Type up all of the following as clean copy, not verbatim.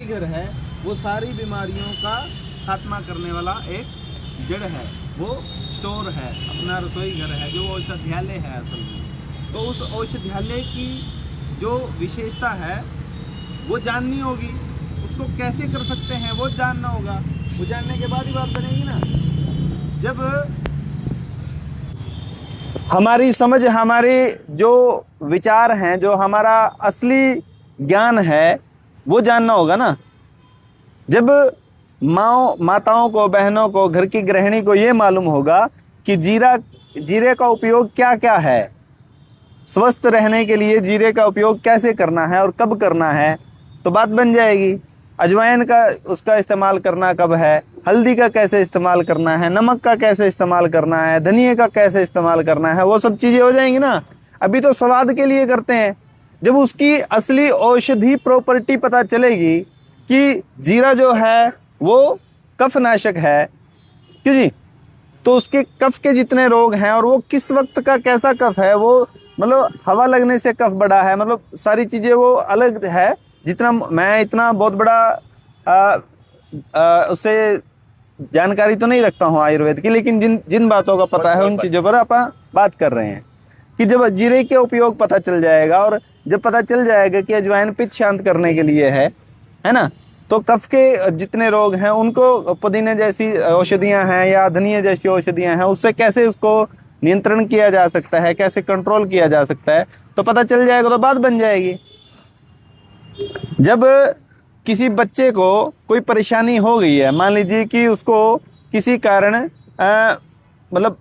घर है वो सारी बीमारियों का खात्मा करने वाला एक जड़ है, वो स्टोर है, अपना रसोई घर है, जो औषधालय है असल में। तो उस औषधालय की जो विशेषता है वो जाननी होगी, उसको कैसे कर सकते हैं वो जानना होगा। वो जानने के बाद ही बात बनेगी ना। जब हमारी समझ, हमारे जो विचार हैं, जो हमारा असली ज्ञान है वो जानना होगा ना। जब माताओं को, बहनों को, घर की गृहिणी को ये मालूम होगा कि जीरे का उपयोग क्या क्या है, स्वस्थ रहने के लिए जीरे का उपयोग कैसे करना है और कब करना है, तो बात बन जाएगी। अजवाइन का उसका इस्तेमाल करना कब है, हल्दी का कैसे इस्तेमाल करना है, नमक का कैसे इस्तेमाल करना है, धनिए का कैसे इस्तेमाल करना है, वो सब चीजें हो जाएंगी ना। अभी तो स्वाद के लिए करते हैं। जब उसकी असली औषधि प्रॉपर्टी पता चलेगी कि जीरा जो है वो कफनाशक है, क्यों जी, तो उसके कफ के जितने रोग हैं और वो किस वक्त का कैसा कफ है, वो मतलब हवा लगने से कफ बढ़ा है, मतलब सारी चीजें वो अलग है। जितना मैं इतना बहुत बड़ा उससे जानकारी तो नहीं रखता हूँ आयुर्वेद की, लेकिन जिन बातों का पता है उन चीजों पर अपन बात कर रहे हैं। कि जब जीरे के उपयोग पता चल जाएगा और जब पता चल जाएगा कि अजवाइन पित्त शांत करने के लिए है ना, तो कफ के जितने रोग हैं उनको पुदीने जैसी औषधियां हैं या धनिया जैसी औषधियां हैं, उससे कैसे उसको नियंत्रण किया जा सकता है, कैसे कंट्रोल किया जा सकता है, तो पता चल जाएगा, तो बात बन जाएगी। जब किसी बच्चे को कोई परेशानी हो गई है, मान लीजिए कि उसको किसी कारण मतलब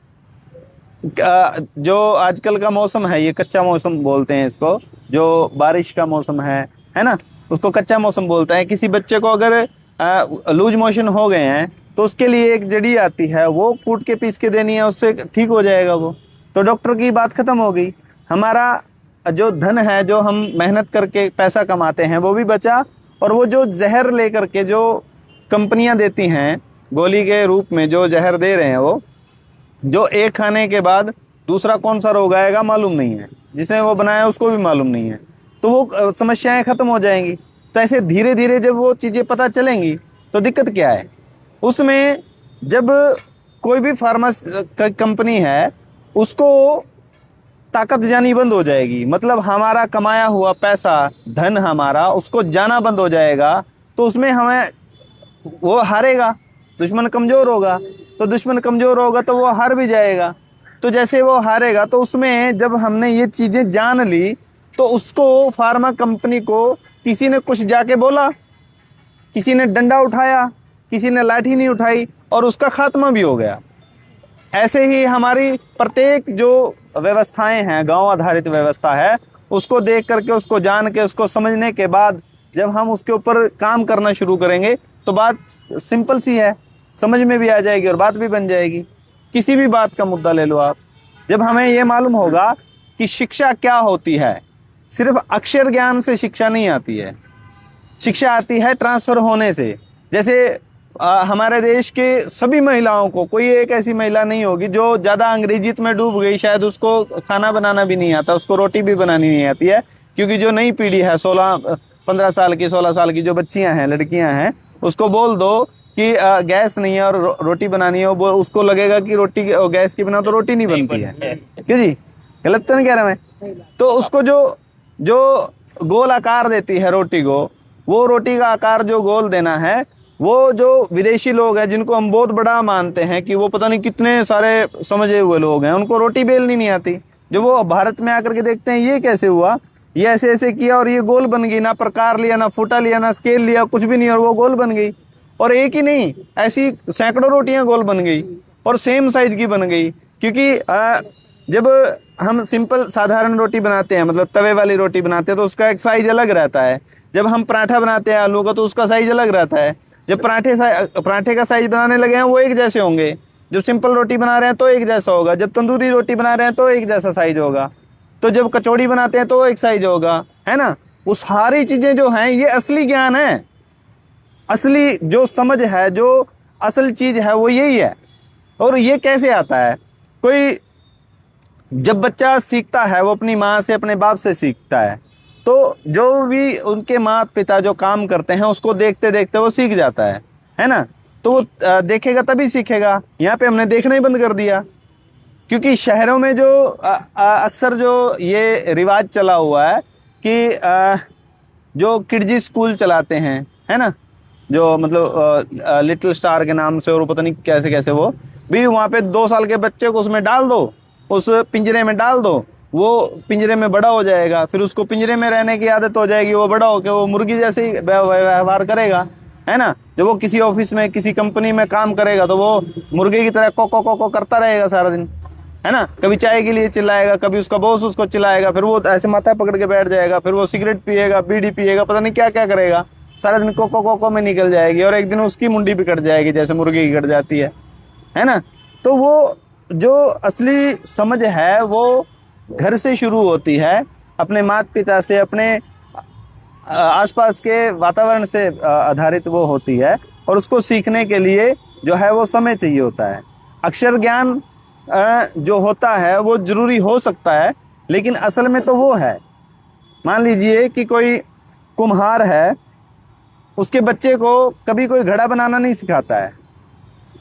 जो आजकल का मौसम है, ये कच्चा मौसम बोलते हैं इसको, जो बारिश का मौसम है ना, उसको कच्चा मौसम बोलते हैं। किसी बच्चे को अगर लूज मोशन हो गए हैं तो उसके लिए एक जड़ी आती है, वो कूट के पीस के देनी है, उससे ठीक हो जाएगा वो। तो डॉक्टर की बात खत्म हो गई। हमारा जो धन है, जो हम मेहनत करके पैसा कमाते हैं, वो भी बचा, और वो जो जहर लेकर के जो कंपनियां देती हैं गोली के रूप में जो जहर दे रहे हैं, वो जो एक खाने के बाद दूसरा कौन सा रोग आएगा मालूम नहीं है, जिसने वो बनाया उसको भी मालूम नहीं है, तो वो समस्याएं खत्म हो जाएंगी। तो ऐसे धीरे धीरे जब वो चीजें पता चलेंगी तो दिक्कत क्या है उसमें। जब कोई भी फार्मा कंपनी है उसको ताकत जानी बंद हो जाएगी, मतलब हमारा कमाया हुआ पैसा, धन हमारा, उसको जाना बंद हो जाएगा, तो उसमें हमें वो हारेगा। दुश्मन कमजोर होगा, तो दुश्मन कमजोर होगा तो वो हार भी जाएगा। तो जैसे वो हारेगा, तो उसमें जब हमने ये चीजें जान ली तो उसको, फार्मा कंपनी को किसी ने कुछ जाके बोला, किसी ने डंडा उठाया, किसी ने लाठी नहीं उठाई, और उसका खात्मा भी हो गया। ऐसे ही हमारी प्रत्येक जो व्यवस्थाएं हैं, गांव आधारित व्यवस्था है, उसको देख करके, उसको जान के, उसको समझने के बाद जब हम उसके ऊपर काम करना शुरू करेंगे तो बात सिंपल सी है, समझ में भी आ जाएगी और बात भी बन जाएगी। किसी भी बात का मुद्दा ले लो आप, जब हमें ये मालूम होगा कि शिक्षा क्या होती है, सिर्फ अक्षर ज्ञान से शिक्षा नहीं आती है, शिक्षा आती है ट्रांसफर होने से। जैसे हमारे देश के सभी महिलाओं को, कोई एक ऐसी महिला नहीं होगी जो ज्यादा अंग्रेजियत में डूब गई, शायद उसको खाना बनाना भी नहीं आता, उसको रोटी भी बनानी नहीं आती है। क्योंकि जो नई पीढ़ी है, 15 साल की, 16 साल की जो बच्चियां हैं, लड़कियां हैं, उसको बोल दो कि गैस नहीं है और रोटी बनानी है, वो उसको लगेगा कि रोटी गैस के बिना तो रोटी नहीं बनती है। क्यों जी, गलत तो नहीं कह रहा मैं? तो उसको जो गोल आकार देती है रोटी को, वो रोटी का आकार जो गोल देना है, वो जो विदेशी लोग हैं जिनको हम बहुत बड़ा मानते हैं कि वो पता नहीं कितने सारे समझे हुए लोग हैं, उनको रोटी बेलनी नहीं आती। जो वो भारत में आकर के देखते हैं ये कैसे हुआ, ये ऐसे ऐसे किया और ये गोल बन गई, ना प्रकार लिया, ना फूटा लिया, ना स्केल लिया, कुछ भी नहीं, और वो गोल बन गई। और एक ही नहीं, ऐसी सैकड़ों रोटियां गोल बन गई और सेम साइज की बन गई। क्योंकि जब हम सिंपल साधारण रोटी बनाते हैं, मतलब तवे वाली रोटी बनाते हैं, तो उसका एक साइज अलग रहता है। जब हम पराठा बनाते हैं आलू का, तो उसका साइज अलग रहता है। जब पराठे का साइज बनाने लगे हैं वो एक जैसे होंगे, जब सिंपल रोटी बना रहे हैं तो एक जैसा होगा, जब तंदूरी रोटी बना रहे हैं तो एक जैसा साइज होगा, तो जब कचौड़ी बनाते हैं तो एक साइज होगा, है ना। वो सारी चीजें जो हैं ये असली ज्ञान है, असली जो समझ है, जो असल चीज है वो यही है। और ये कैसे आता है? कोई जब बच्चा सीखता है वो अपनी माँ से, अपने बाप से सीखता है, तो जो भी उनके माता पिता जो काम करते हैं उसको देखते देखते वो सीख जाता है ना। तो वो देखेगा तभी सीखेगा। यहाँ पे हमने देखना ही बंद कर दिया, क्योंकि शहरों में जो अक्सर जो ये रिवाज चला हुआ है कि जो किडजी स्कूल चलाते हैं, है ना, जो मतलब लिटिल स्टार के नाम से और पता नहीं कैसे कैसे, वो भी वहाँ पे 2 साल के बच्चे को उसमें डाल दो, उस पिंजरे में डाल दो, वो पिंजरे में बड़ा हो जाएगा, फिर उसको पिंजरे में रहने की आदत हो जाएगी, वो बड़ा होकर वो मुर्गी जैसे ही व्यवहार करेगा, है ना। जब वो किसी ऑफिस में किसी कंपनी में काम करेगा तो वो मुर्गे की तरह को करता रहेगा सारा दिन, है ना। कभी चाय के लिए चिल्लाएगा, कभी उसका बॉस उसको चिल्लाएगा, फिर वो ऐसे माथा पकड़ के बैठ जाएगा, फिर वो सिगरेट पिएगा, बीड़ी पिएगा, पता नहीं क्या क्या करेगा, सारा दिन कोको में निकल जाएगी और एक दिन उसकी मुंडी भी कट जाएगी जैसे मुर्गी की कट जाती है ना। तो वो जो असली समझ है वो घर से शुरू होती है, अपने माता पिता से, अपने आसपास के वातावरण से आधारित वो होती है, और उसको सीखने के लिए जो है वो समय चाहिए होता है। अक्षर ज्ञान जो होता है वो जरूरी हो सकता है, लेकिन असल में तो वो है, मान लीजिए कि कोई कुम्हार है, उसके बच्चे को कभी कोई घड़ा बनाना नहीं सिखाता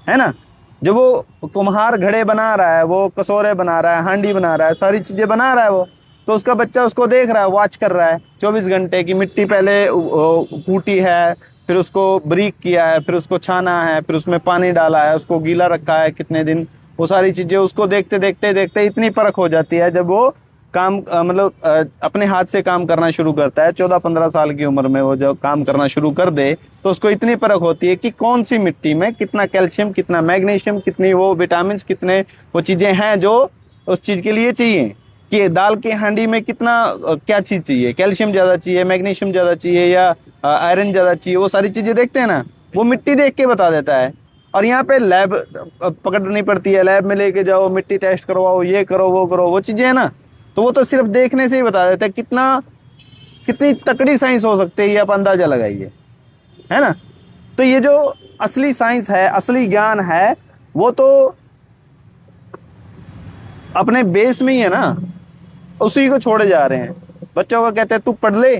है ना। जब वो कुम्हार घड़े बना रहा है, वो कसोरे बना रहा है, हांडी बना रहा है, सारी चीजें बना रहा है वो, तो उसका बच्चा उसको देख रहा है, वॉच कर रहा है 24 घंटे की। मिट्टी पहले कूटी है, फिर उसको बारीक किया है, फिर उसको छाना है, फिर उसमें पानी डाला है, उसको गीला रखा है कितने दिन, वो सारी चीजें उसको देखते देखते देखते इतनी परख हो जाती है। जब वो काम मतलब अपने हाथ से काम करना शुरू करता है, 14-15 साल की उम्र में वो जब काम करना शुरू कर दे, तो उसको इतनी परख होती है कि कौन सी मिट्टी में कितना कैल्शियम, कितना मैग्नीशियम, कितनी वो विटामिन, कितने वो चीजें हैं जो उस चीज के लिए चाहिए। कि दाल की हांडी में कितना क्या चीज चाहिए, कैल्शियम ज्यादा चाहिए, मैग्नीशियम ज्यादा चाहिए, या आयरन ज्यादा चाहिए, वो सारी चीजें देखते हैं ना, वो मिट्टी देख के बता देता है। और यहाँ पे लैब पकड़नी पड़ती है, लैब में लेके जाओ, मिट्टी टेस्ट करवाओ, ये करो वो करो, वो चीजें है ना। तो वो तो सिर्फ देखने से ही बता देता है। कितनी तकड़ी साइंस हो सकती है ये आप अंदाजा लगाइए, है ना। तो ये जो असली साइंस है, असली ज्ञान है, वो तो अपने बेस में ही है ना, उसी को छोड़े जा रहे हैं। बच्चों को कहते हैं तू पढ़ ले,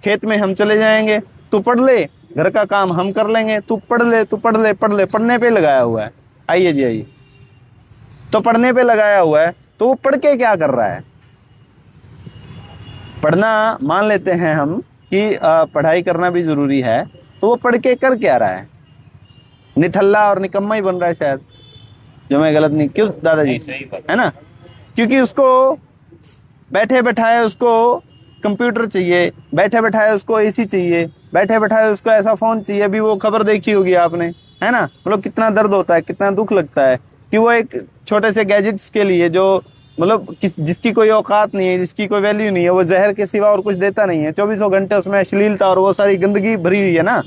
खेत में हम चले जाएंगे, तू पढ़ ले, घर का काम हम कर लेंगे, तू पढ़ ले, तू पढ़ ले, पढ़ ले, पढ़ने पे लगाया हुआ है। आइए जी आइए, तो पढ़ने पे लगाया हुआ है, तो वो पढ़ के क्या कर रहा है। पढ़ना मान लेते हैं हम कि पढ़ाई करना भी जरूरी है, तो वो पढ़ के कर क्या रहा है, निठल्ला और निकम्मा ही बन रहा है शायद, जो मैं गलत नहीं, क्यों दादाजी, है ना। क्योंकि उसको बैठे बैठाए उसको कंप्यूटर चाहिए, बैठे बैठाए उसको एसी चाहिए, बैठे बैठाए उसको ऐसा फोन चाहिए। अभी वो खबर देखी होगी आपने, है ना, मतलब कितना दर्द होता है, कितना दुख लगता है कि वो एक छोटे से गैजेट्स के लिए जो मतलब जिसकी कोई औकात नहीं है, जिसकी कोई वैल्यू नहीं है, वो जहर के सिवा और कुछ देता नहीं है। 24 घंटे उसमें अश्लीलता और वो सारी गंदगी भरी हुई है ना।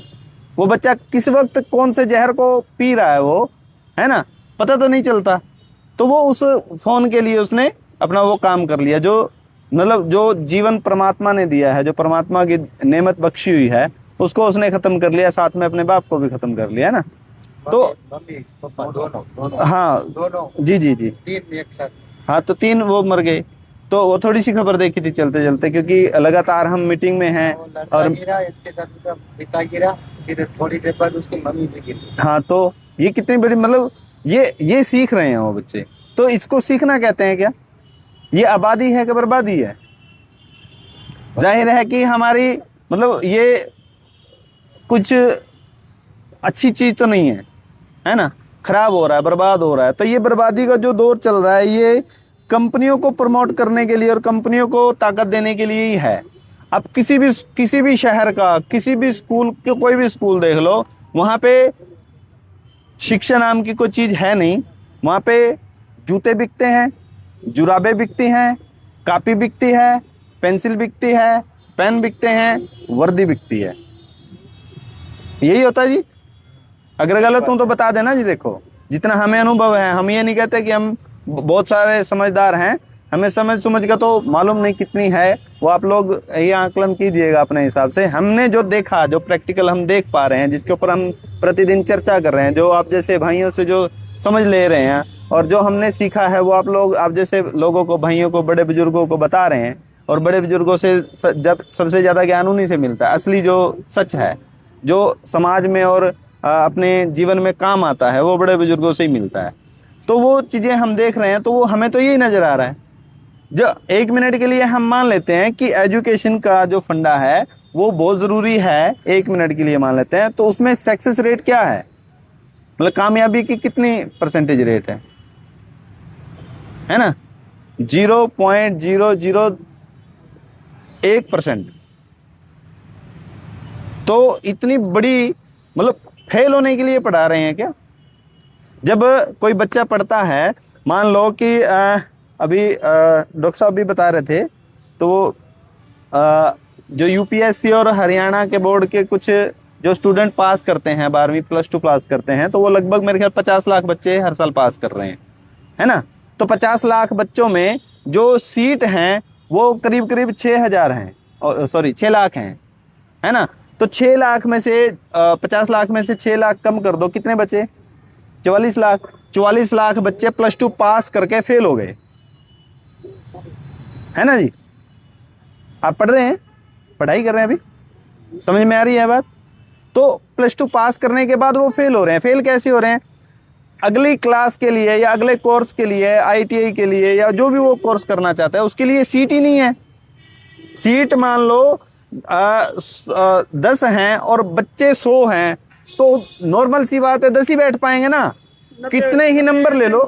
वो बच्चा किस वक्त कौन से जहर को पी रहा है वो, है ना, पता तो नहीं चलता। तो वो उस फोन के लिए उसने अपना वो काम कर लिया, जो मतलब जो जीवन परमात्मा ने दिया है, जो परमात्मा की नेमत बख्शी हुई है, उसको उसने खत्म कर लिया, साथ में अपने बाप को भी खत्म कर लिया, है ना। तो दोनों, हाँ दोनों, जी जी जी, 3 एक साथ, हाँ, तो 3 वो मर गए। तो वो थोड़ी सी खबर देखी थी चलते चलते, क्योंकि लगातार हम मीटिंग में हैं, और गिरा, इसके साथ उसका पिता गिरा, फिर थोड़ी देर बाद उसकी मम्मी भी गिरी। हाँ, तो ये कितनी बड़ी मतलब ये सीख रहे हैं वो बच्चे। तो इसको सीखना कहते हैं क्या? ये आबादी है कि बर्बादी है? जाहिर है कि हमारी मतलब ये कुछ अच्छी चीज तो नहीं है ना, खराब हो रहा है, बर्बाद हो रहा है। तो ये बर्बादी का जो दौर चल रहा है, ये कंपनियों को प्रमोट करने के लिए और कंपनियों को ताकत देने के लिए ही है। अब किसी भी शहर का किसी भी स्कूल, कोई भी स्कूल देख लो, वहां पे शिक्षा नाम की कोई चीज है नहीं। वहां पे जूते बिकते हैं, जुराबें बिकती हैं, कापी बिकती है, पेंसिल बिकती है, पेन बिकते हैं, वर्दी बिकती है। यही होता है जी। अगर गलत हूं तो बता देना जी। देखो, जितना हमें अनुभव है, हम ये नहीं कहते कि हम बहुत सारे समझदार हैं, हमें समझ का तो मालूम नहीं कितनी है, वो आप लोग ये आकलन कीजिएगा अपने हिसाब से। हमने जो देखा, जो प्रैक्टिकल हम देख पा रहे हैं, जिसके ऊपर हम प्रतिदिन चर्चा कर रहे हैं, जो आप जैसे भाइयों से जो समझ ले रहे हैं, और जो हमने सीखा है, वो आप जैसे लोगों को, भाइयों को, बड़े बुजुर्गों को बता रहे हैं, और बड़े बुजुर्गों से जब सबसे ज़्यादा ज्ञान उन्हीं से मिलता है। असली जो सच है, जो समाज में और अपने जीवन में काम आता है, वो बड़े बुजुर्गों से ही मिलता है। तो वो चीज़ें हम देख रहे हैं तो वो हमें तो यही नज़र आ रहा है। जो 1 मिनट के लिए हम मान लेते हैं कि एजुकेशन का जो फंडा है वो बहुत ज़रूरी है, 1 मिनट के लिए मान लेते हैं, तो उसमें सक्सेस रेट क्या है, मतलब कामयाबी की कितनी परसेंटेज रेट है ना? 0.001%। तो इतनी बड़ी, मतलब फेल होने के लिए पढ़ा रहे हैं क्या? जब कोई बच्चा पढ़ता है, मान लो कि अभी डॉक्टर साहब भी बता रहे थे, तो जो यूपीएससी और हरियाणा के बोर्ड के कुछ जो स्टूडेंट पास करते हैं, 12वीं +2 पास करते हैं, तो वो लगभग मेरे ख्याल 50 लाख बच्चे हर साल पास कर रहे हैं, है ना? तो 50 लाख बच्चों में जो सीट हैं वो करीब करीब 6,000 हैं, सॉरी 6 लाख हैं, है ना? तो 6 लाख में से 50 लाख में से 6 लाख कम कर दो, कितने बचे? 44 लाख। 44 लाख बच्चे +2 पास करके फेल हो गए, है ना जी? आप पढ़ रहे हैं, पढ़ाई कर रहे हैं, अभी समझ में आ रही है बात? तो +2 पास करने के बाद वो फेल हो रहे हैं। फेल कैसे हो रहे हैं? अगली क्लास के लिए या अगले कोर्स के लिए, आईटीआई के लिए या जो भी वो कोर्स करना चाहता है उसके लिए सीट ही नहीं है। सीट मान लो 10 हैं और बच्चे 100 हैं, तो नॉर्मल सी बात है 10 ही बैठ पाएंगे ना। कितने ही नंबर ले लो,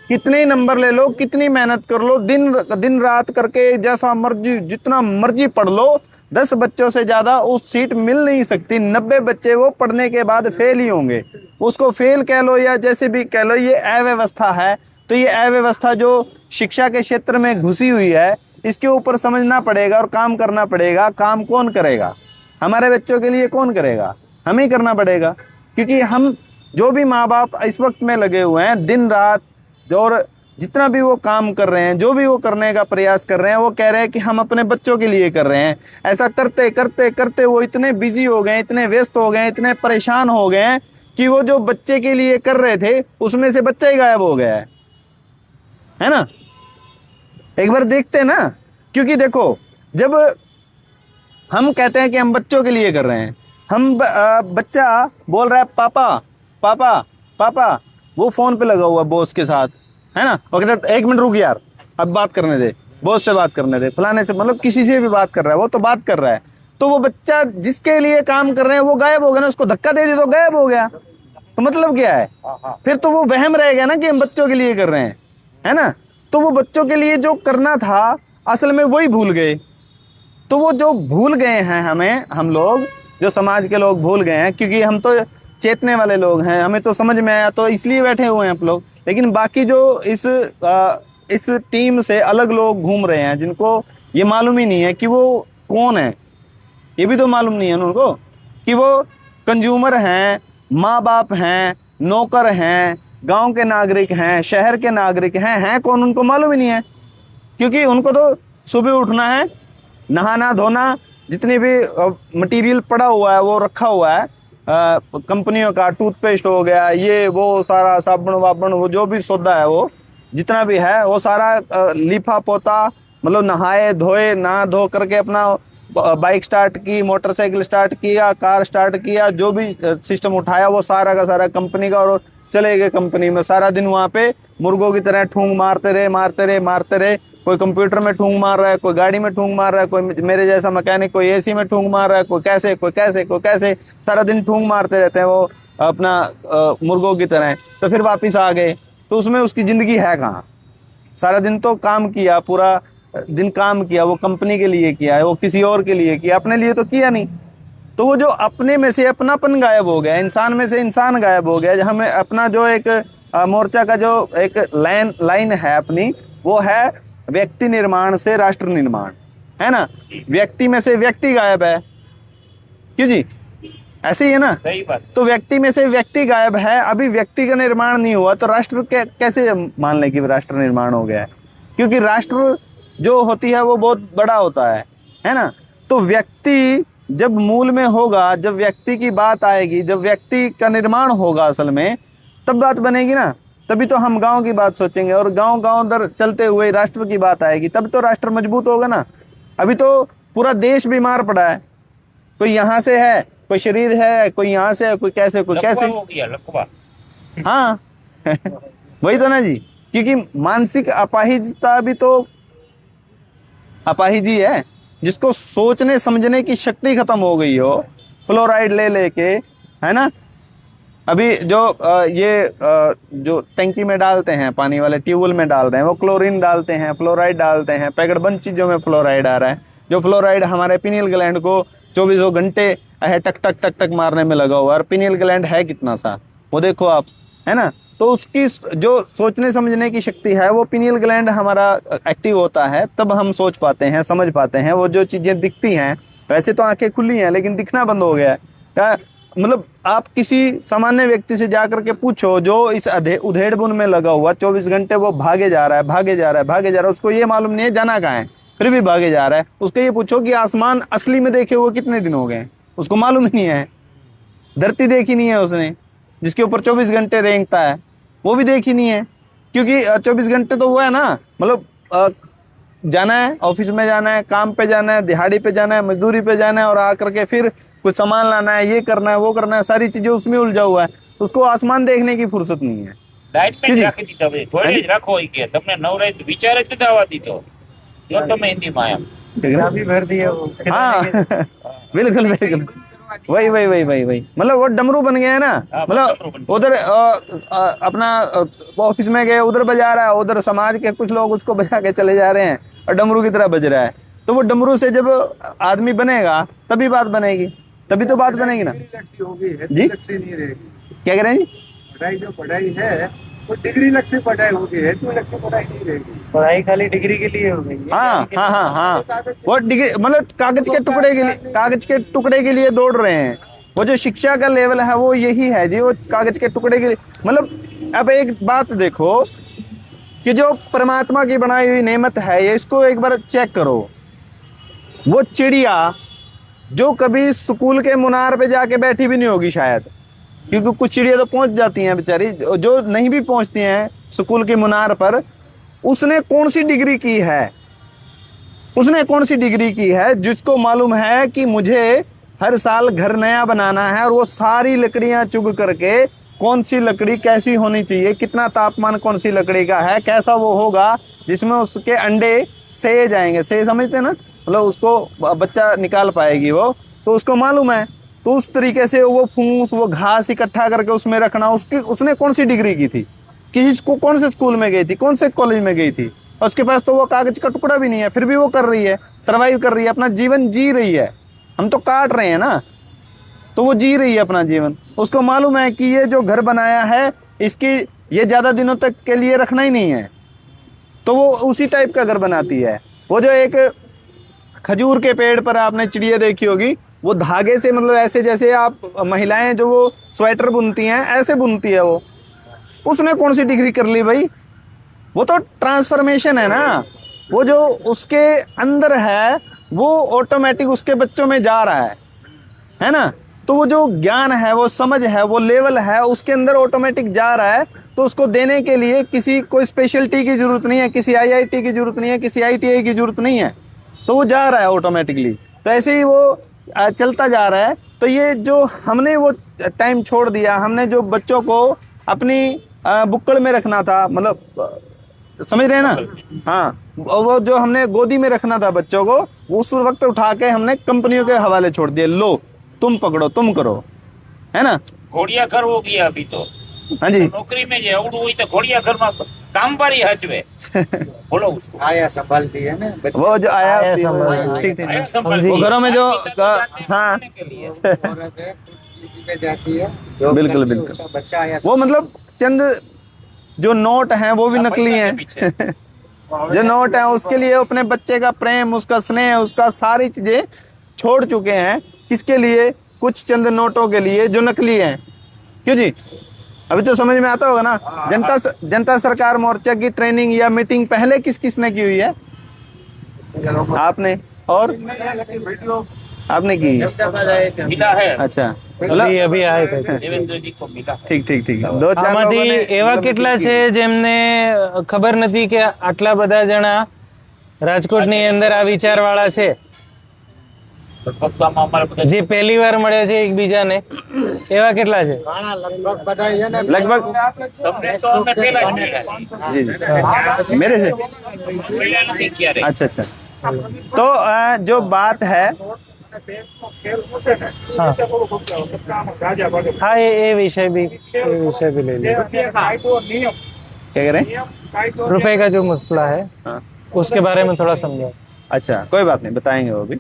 कितने ही नंबर ले लो, कितनी मेहनत कर लो, दिन रात करके जैसा मर्जी जितना मर्जी पढ़ लो, 10 बच्चों से ज्यादा उस सीट मिल नहीं सकती। 90 बच्चे वो पढ़ने के बाद फेल ही होंगे। उसको फेल कह लो या जैसे भी कह लो, ये अव्यवस्था है। तो ये अव्यवस्था जो शिक्षा के क्षेत्र में घुसी हुई है, इसके ऊपर समझना पड़ेगा और काम करना पड़ेगा। काम कौन करेगा? हमारे बच्चों के लिए कौन करेगा? हमें ही करना पड़ेगा, क्योंकि हम जो भी माँ बाप इस वक्त में लगे हुए हैं दिन रात, और जितना भी वो काम कर रहे हैं, जो भी वो करने का प्रयास कर रहे हैं, वो कह रहे हैं कि हम अपने बच्चों के लिए कर रहे हैं। ऐसा करते करते करते वो इतने बिजी हो गए, इतने व्यस्त हो गए, इतने परेशान हो गए हैं कि वो जो बच्चे के लिए कर रहे थे उसमें से बच्चा ही गायब हो गया है ना? एक बार देखते हैं ना, क्योंकि देखो, जब हम कहते हैं कि हम बच्चों के लिए कर रहे हैं, हम बच्चा बोल रहा है पापा पापा पापा, वो फोन पे लगा हुआ बॉस के साथ, है ना? वो कहता है 1 मिनट रुक यार, अब बात करने दे, बॉस से बात करने दे, फलाने से, मतलब किसी से भी बात कर रहा है, वो तो बात कर रहा है। तो वो बच्चा जिसके लिए काम कर रहे हैं वो गायब हो गया ना, उसको धक्का दे दी तो गायब हो गया। तो मतलब क्या है? फिर तो वो वहम रह गया ना कि हम बच्चों के लिए कर रहे हैं, है ना? तो वो बच्चों के लिए जो करना था असल में वही भूल गए। तो वो जो भूल गए हैं, हम लोग जो समाज के लोग भूल गए हैं, क्योंकि हम तो चेतने वाले लोग हैं, हमें तो समझ में आया तो इसलिए बैठे हुए हैं आप लोग। लेकिन बाकी जो इस टीम से अलग लोग घूम रहे हैं, जिनको ये मालूम ही नहीं है कि वो कौन है, ये भी तो मालूम नहीं है उनको कि वो कंज्यूमर हैं, माँ बाप हैं, नौकर हैं, गांव के नागरिक हैं, शहर के नागरिक हैं कौन उनको मालूम ही नहीं है। क्योंकि उनको तो सुबह उठना है, नहाना धोना, जितनी भी मटेरियल पड़ा हुआ है वो रखा हुआ है, कंपनियों का टूथपेस्ट हो गया, ये वो सारा साबुन वाबुन, वो जो भी सौदा है वो जितना भी है वो सारा लिफा पोता, मतलब नहाए धोए, नहा धो करके अपना बाइक स्टार्ट की, मोटरसाइकिल स्टार्ट किया, कार स्टार्ट किया, जो भी सिस्टम उठाया वो सारा का सारा कंपनी का, और चले गए कंपनी में। सारा दिन वहाँ पे मुर्गों की तरह ठूंग मारते रहे। कोई कंप्यूटर में ठूंग मार रहा है, कोई गाड़ी में ठूंग मार रहा है, कोई मेरे जैसा मैकेनिक कोई एसी में ठूंग मार रहा है, कोई कैसे सारा दिन ठूंग मारते रहते हैं वो अपना मुर्गों की तरह। तो फिर वापिस आ गए, तो उसमें उसकी जिंदगी है कहाँ? सारा दिन तो काम किया, पूरा दिन काम किया, वो कंपनी के लिए किया है, वो किसी और के लिए किया, अपने लिए तो किया नहीं। तो वो जो अपने में से अपनापन गायब हो गया, इंसान में से इंसान गायब हो गया। हमें अपना जो एक मोर्चा का जो एक लाइन है अपनी, वो है व्यक्ति निर्माण से राष्ट्र निर्माण, है ना? व्यक्ति में से व्यक्ति गायब है, क्यों जी? ऐसे ही है ना? सही बात। तो व्यक्ति में से व्यक्ति गायब है, अभी व्यक्ति का निर्माण नहीं हुआ, तो राष्ट्र कैसे मान लें कि राष्ट्र निर्माण हो गया है? क्योंकि राष्ट्र जो होती है वो बहुत बड़ा होता है ना? तो व्यक्ति जब मूल में होगा, जब व्यक्ति की बात आएगी, जब व्यक्ति का निर्माण होगा असल में, तब बात बनेगी ना। तभी तो हम गांव की बात सोचेंगे, और गांव गांव उधर चलते हुए राष्ट्र की बात आएगी, तब तो राष्ट्र मजबूत होगा ना। अभी तो पूरा देश बीमार पड़ा है, कोई यहाँ से है, कोई शरीर है, कोई यहाँ से है, कोई कैसे, कोई कैसे हो गया लकवा। हाँ वही तो ना जी, क्योंकि मानसिक अपाहिजता भी तो अपाहिज ही है, जिसको सोचने समझने की शक्ति खत्म हो गई हो फ्लोराइड ले लेके, है ना। अभी जो जो टंकी में डालते हैं पानी वाले, ट्यूबवेल में डालते हैं, वो क्लोरीन डालते हैं, फ्लोराइड डालते हैं, पैकेट बंद चीजों में फ्लोराइड आ रहा है। जो फ्लोराइड हमारे पिनियल ग्लैंड को 24 घंटे टक टक टक टक मारने में लगा हुआ है, और पिनियल ग्लैंड है कितना सा, वो देखो आप, है ना। तो उसकी जो सोचने समझने की शक्ति है, वो पिनियल ग्लैंड हमारा एक्टिव होता है, तब हम सोच पाते हैं, समझ पाते हैं। वो जो चीजें दिखती हैं, वैसे तो आंखें खुली हैं लेकिन दिखना बंद हो गया है। मतलब आप किसी सामान्य व्यक्ति से जाकर के पूछो, जो इस उधेड़ बुन में लगा हुआ 24 घंटे वो भागे जा रहा है, भागे जा रहा है, भागे जा रहा है, उसको ये मालूम नहीं है जाना कहाँ है, फिर भी भागे जा रहा है। उसको ये पूछो कि आसमान असली में देखे हुए कितने दिन हो गए, उसको मालूम ही नहीं है। धरती देखी नहीं है उसने, जिसके ऊपर 24 घंटे रेंगता है, वो भी देखी नहीं है, क्योंकि 24 घंटे तो वो है ना, मतलब जाना है, ऑफिस में जाना है, काम पे जाना है, दिहाड़ी पे जाना है, मजदूरी पे जाना है, और आकर के फिर कुछ सामान लाना है, ये करना है, वो करना है, सारी चीजें उसमें उलझा हुआ है। उसको आसमान देखने की फुर्सत नहीं है। લાઇટમેન્ટ રાખી દી તમે થોડી જ રાખો ઈ કે તમને નવરાઈ વિચાર જ નતા આવવા દીધો જો તમે હિન્દીમાં એમ भी भर दिए वो। हाँ बिल्कुल बिल्कुल, वही वही वही वही वही, मतलब वो डमरू बन गया है ना। मतलब उधर अपना ऑफिस में गए, उधर बजा रहा है, उधर समाज के कुछ लोग उसको बजा के चले जा रहे हैं, और डमरू की तरह बज रहा है। तो वो डमरू से जब आदमी बनेगा तभी बात बनेगी, तभी तो बात बनेगी ना जी। क्या कह रहे हैं जी? पढ़ाई जो पढ़ाई है वो डिग्री लग से पढ़ाई होगी, है तो लग से पढ़ाई नहीं रहेगी, पढ़ाई खाली डिग्री के लिए हो गई। हाँ हाँ हाँ हाँ, वो डिग्री मतलब कागज के टुकड़े के लिए, कागज के टुकड़े के लिए दौड़ रहे हैं। वो जो शिक्षा का लेवल है वो यही है जी, वो कागज के टुकड़े के लिए। मतलब अब एक बात देखो कि जो परमात्मा की बनाई हुई नेमत है, ये इसको एक बार चेक करो। वो चिड़िया जो कभी स्कूल के मुनार पे जाके बैठी भी नहीं होगी शायद, क्योंकि कुछ चिड़िया तो पहुंच जाती हैं बेचारी, जो नहीं भी पहुंचती हैं स्कूल के मुनार पर, उसने कौन सी डिग्री की है, उसने कौन सी डिग्री की है जिसको मालूम है कि मुझे हर साल घर नया बनाना है, और वो सारी लकड़ियां चुग करके कौन सी लकड़ी कैसी होनी चाहिए, कितना तापमान कौन सी लकड़ी का है, कैसा वो होगा जिसमें उसके अंडे सेए जाएंगे। से समझते ना, मतलब उसको बच्चा निकाल पाएगी वो, तो उसको मालूम है। तो उस तरीके से वो फूस, वो घास इकट्ठा करके उसमें रखना, उसकी उसने कौन सी डिग्री की थी, किसी को कौन से स्कूल में गई थी, कौन से कॉलेज में गई थी, और उसके पास तो वो कागज का टुकड़ा भी नहीं है, फिर भी वो कर रही है, सर्वाइव कर रही है, अपना जीवन जी रही है। हम तो काट रहे हैं ना, तो वो जी रही है अपना जीवन। उसको मालूम है कि ये जो घर बनाया है इसकी ये ज्यादा दिनों तक के लिए रखना ही नहीं है, तो वो उसी टाइप का घर बनाती है। वो जो एक खजूर के पेड़ पर आपने चिड़िया देखी होगी, वो धागे से, मतलब ऐसे जैसे आप महिलाएं जो वो स्वेटर बुनती हैं ऐसे बुनती है वो। उसने कौन सी डिग्री कर ली भाई, वो तो ट्रांसफॉर्मेशन है ना, वो जो उसके अंदर है वो ऑटोमेटिक उसके बच्चों में जा रहा है ना। तो वो जो ज्ञान है, वो समझ है, वो लेवल है उसके अंदर ऑटोमेटिक जा रहा है। तो उसको देने के लिए किसी कोई स्पेशलिटी की जरूरत नहीं है, किसी आईआईटी की जरूरत नहीं है, किसी आईटीआई की जरूरत नहीं है, तो वो जा रहा है ऑटोमेटिकली। तो ऐसे ही वो चलता जा रहा है। तो ये जो हमने वो टाइम छोड़ दिया, हमने जो बच्चों को अपनी बुक्कड़ में रखना था, मतलब समझ रहे हैं ना, हाँ, वो जो हमने गोदी में रखना था बच्चों को, उस वक्त उठा के हमने कंपनियों के हवाले छोड़ दिए, लो तुम पकड़ो, तुम करो, है ना। घोड़िया घर हो गया अभी तो। हाँ जी, नौकरी में जो अवड़ू हुई तो घोड़िया घर में काम पर ही हचवे बोलो उसको। आया संभालती है ना, वो जो आया आया ठीक, वो घरों में जो हाँ जाती है, बिल्कुल बिल्कुल, बच्चा आया वो मतलब चंद जो नोट हैं वो भी नकली हैं जो नोट है उसके लिए अपने बच्चे का प्रेम, उसका स्नेह, उसका सारी चीजें छोड़ चुके हैं। किसके लिए? कुछ चंद नोटों के लिए जो नकली हैं। क्यों जी? अभी तो समझ में आता होगा ना। जनता सरकार मोर्चा की ट्रेनिंग या मीटिंग पहले किस किस ने की हुई है? आपने, और आपने की मिला है। अच्छा, અભી અભી આયા थे। દેવેન્દ્રજી को मिला है। ઠીક ઠીક ઠીક 2-4 આમાંથી એવા કેટલા છે જેમને ખબર નથી કે આટલા બધા જણા રાજકોટની અંદર આ વિચારવાળા છે, પપ્પામાં અમારા બધા જે પહેલી વાર મળે છે એકબીજાને, એવા કેટલા છે? लगभग તમને તો અમે પહેલા જ મળ્યા जी जी मेरे से છે। મળ્યા નથી ક્યારે। अच्छा अच्छा। तो जो बात है हाँ हाँ, ये विषय भी ले लिया। क्या कह रहे हैं? रुपए का जो मसला है हाँ। उसके बारे में थोड़ा समझाओ। अच्छा कोई बात नहीं, बताएंगे वो भी।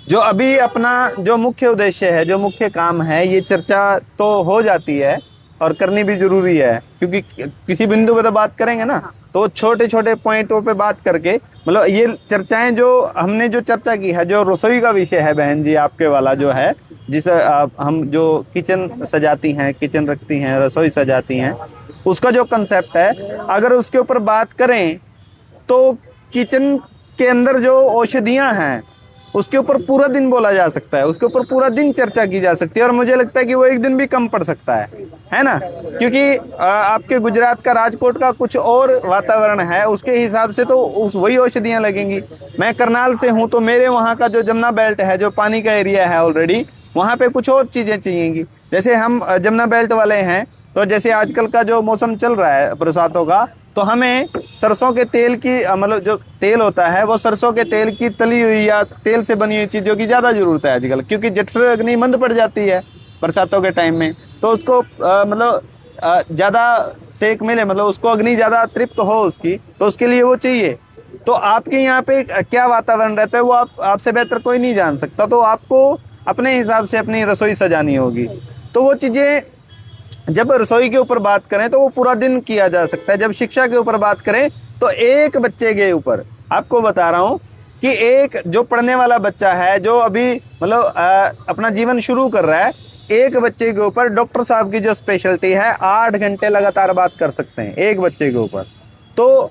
जो अभी अपना जो मुख्य उद्देश्य है, जो मुख्य काम है, ये चर्चा तो हो जाती है और करनी भी जरूरी है, क्योंकि किसी बिंदु पे तो बात करेंगे ना, तो छोटे छोटे पॉइंटों पे बात करके, मतलब ये चर्चाएं जो हमने जो चर्चा की है, जो रसोई का विषय है बहन जी आपके वाला जो है, जिसे हम जो किचन सजाती हैं, किचन रखती हैं, रसोई सजाती हैं, उसका जो कंसेप्ट है, अगर उसके ऊपर बात करें तो किचन के अंदर जो औषधियां हैं उसके ऊपर पूरा दिन बोला जा सकता है, उसके ऊपर पूरा दिन चर्चा की जा सकती है, और मुझे लगता है कि वो एक दिन भी कम पड़ सकता है ना, क्योंकि आपके गुजरात का, राजकोट का कुछ और वातावरण है, उसके हिसाब से तो उस वही औषधियां लगेंगी। मैं करनाल से हूं, तो मेरे वहाँ का जो जमुना बेल्ट है, जो पानी का एरिया है ऑलरेडी, वहाँ पे कुछ और चीजें चाहिएगी। जैसे हम जमुना बेल्ट वाले हैं, तो जैसे आजकल का जो मौसम चल रहा है बरसातों का, तो हमें सरसों के तेल की, मतलब जो तेल होता है वो सरसों के तेल की तली हुई या तेल से बनी हुई चीजों की ज्यादा जरूरत है आजकल, क्योंकि जठर अग्नि मंद पड़ जाती है बरसातों के टाइम में, तो उसको मतलब ज्यादा सेक मिले, मतलब उसको अग्नि ज्यादा तृप्त हो उसकी, तो उसके लिए वो चाहिए। तो आपके यहाँ पे क्या वातावरण रहता है वो आपसे बेहतर कोई नहीं जान सकता, तो आपको अपने हिसाब से अपनी रसोई सजानी होगी। तो वो चीजें जब रसोई के ऊपर बात करें तो वो पूरा दिन किया जा सकता है। जब शिक्षा के ऊपर बात करें तो एक बच्चे के ऊपर आपको बता रहा हूँ कि एक जो पढ़ने वाला बच्चा है, जो अभी मतलब अपना जीवन शुरू कर रहा है, एक बच्चे के ऊपर डॉक्टर साहब की जो स्पेशलिटी है 8 घंटे लगातार बात कर सकते हैं एक बच्चे के ऊपर। तो